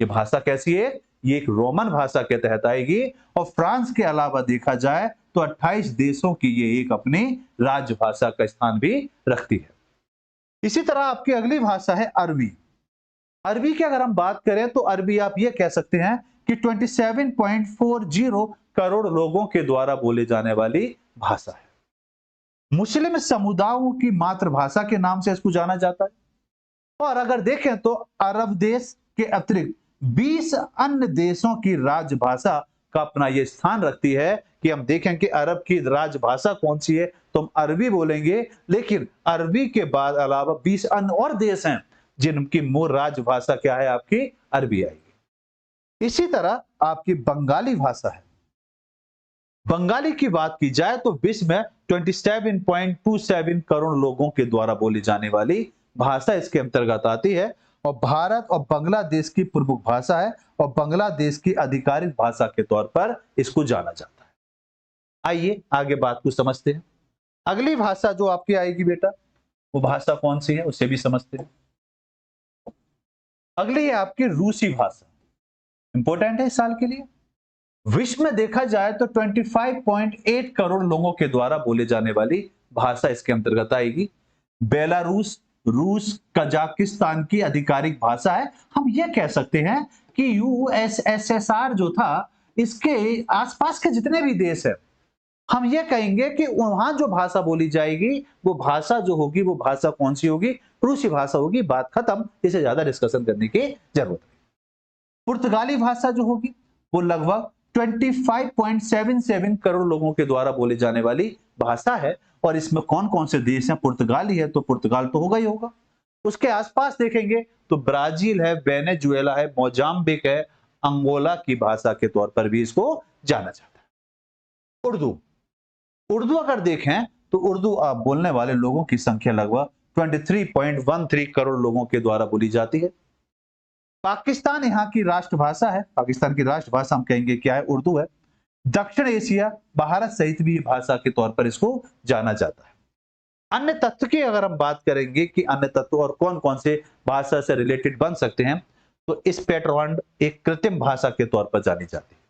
ये भाषा कैसी है? ये एक रोमन भाषा के तहत आएगी। और फ्रांस के अलावा देखा जाए तो 28 देशों की ये एक अपनी राजभाषा का स्थान भी रखती है। इसी तरह आपकी अगली भाषा है अरबी। अरबी की अगर हम बात करें तो अरबी आप ये कह सकते हैं कि 27.40 करोड़ लोगों के द्वारा बोले जाने वाली भाषा है। मुस्लिम समुदायों की मातृभाषा के नाम से इसको जाना जाता है। और अगर देखें तो अरब देश के अतिरिक्त 20 अन्य देशों की राजभाषा का अपना ये स्थान रखती है कि हम देखें कि अरब की राजभाषा कौन सी है तो हम अरबी बोलेंगे, लेकिन अरबी के बाद अलावा 20 अन्य और देश हैं जिनकी मूल राजभाषा क्या है? आपकी अरबी आएगी। इसी तरह आपकी बंगाली भाषा है। बंगाली की बात की जाए तो विश्व में 27.27 करोड़ लोगों के द्वारा बोली जाने वाली भाषा इसके अंतर्गत आती है और भारत और बांग्लादेश की प्रमुख भाषा है और बांग्लादेश की आधिकारिक भाषा के तौर पर इसको जाना जाता है। आइए आगे बात को समझते हैं। अगली भाषा जो आपकी आएगी बेटा, वो भाषा कौन सी है उसे भी समझते हैं। अगली है आपकी रूसी भाषा, इंपॉर्टेंट है इस साल के लिए। विश्व में देखा जाए तो 25.8 करोड़ लोगों के द्वारा बोले जाने वाली भाषा इसके अंतर्गत आएगी। बेलारूस, रूस, कजाकिस्तान की आधिकारिक भाषा है। हम यह कह सकते हैं कि यूएसएसआर जो था, इसके आसपास के जितने भी देश है, हम ये कहेंगे कि वहां जो भाषा बोली जाएगी वो भाषा जो होगी वो भाषा कौन सी होगी? रूसी भाषा होगी। बात खत्म, इसे ज्यादा डिस्कशन करने की जरूरत नहीं। पुर्तगाली भाषा जो होगी वो लगभग 25.77 करोड़ लोगों के द्वारा बोले जाने वाली भाषा है। और इसमें कौन कौन से देश हैं? पुर्तगाली है तो पुर्तगाल तो होगा ही होगा। उसके आसपास देखेंगे तो ब्राजील है, वेनेजुएला है, मोजाम्बिक है, अंगोला की भाषा के तौर पर भी इसको जाना जाता है। उर्दू, उर्दू अगर देखें तो उर्दू आप बोलने वाले लोगों की संख्या लगभग 23.13 करोड़ लोगों के द्वारा बोली जाती है। पाकिस्तान यहाँ की राष्ट्रभाषा है। पाकिस्तान की राष्ट्रभाषा हम कहेंगे क्या है? उर्दू है। दक्षिण एशिया, भारत सहित भी भाषा के तौर पर इसको जाना जाता है। अन्य तत्व की अगर हम बात करेंगे कि अन्य तत्व और कौन कौन से भाषा से रिलेटेड बन सकते हैं, तो इस पेटरवर्ड एक कृत्रिम भाषा के तौर पर जानी जाती है।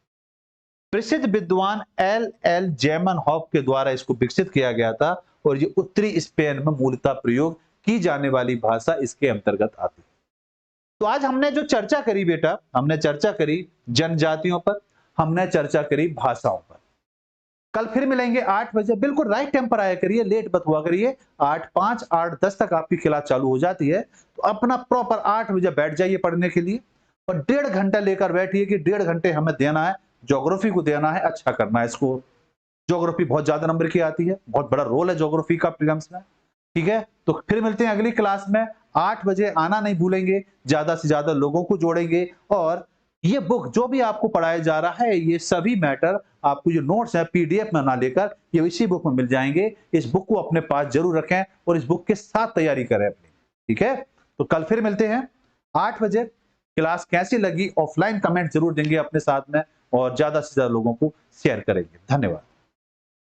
प्रसिद्ध विद्वान एल जेमन हॉफ के द्वारा इसको विकसित किया गया था और ये उत्तरी स्पेन में मूलतः प्रयोग की जाने वाली भाषा इसके अंतर्गत आती है। तो आज हमने जो चर्चा करी बेटा, हमने चर्चा करी जनजातियों पर, हमने चर्चा करी भाषाओं पर। कल फिर मिलेंगे 8 बजे, बिल्कुल राइट टाइम पर आया करिए, लेट मत हुआ करिए। 8:05, 8:10 तक आपकी क्लास चालू हो जाती है, तो अपना प्रॉपर 8 बजे बैठ जाइए पढ़ने के लिए और 1.5 घंटा लेकर बैठिए कि 1.5 घंटे हमें देना है, ज्योग्राफी को देना है, अच्छा करना है इसको। ज्योग्राफी बहुत ज्यादा नंबर की आती है, बहुत बड़ा रोल है ज्योग्राफी का प्रीलिम्स में, ठीक है। तो फिर मिलते हैं अगली क्लास में। 8 बजे आना नहीं भूलेंगे, ज्यादा से ज्यादा लोगों को जोड़ेंगे। और ये बुक जो भी आपको पढ़ाया जा रहा है, ये सभी मैटर आपको जो नोट्स है पीडीएफ में ना लेकर ये इसी बुक में मिल जाएंगे। इस बुक को अपने पास जरूर रखें और इस बुक के साथ तैयारी करें अपनी, ठीक है। तो कल फिर मिलते हैं 8 बजे। क्लास कैसी लगी ऑफलाइन कमेंट जरूर देंगे अपने साथ में और ज्यादा से ज्यादा लोगों को शेयर करेंगे। धन्यवाद।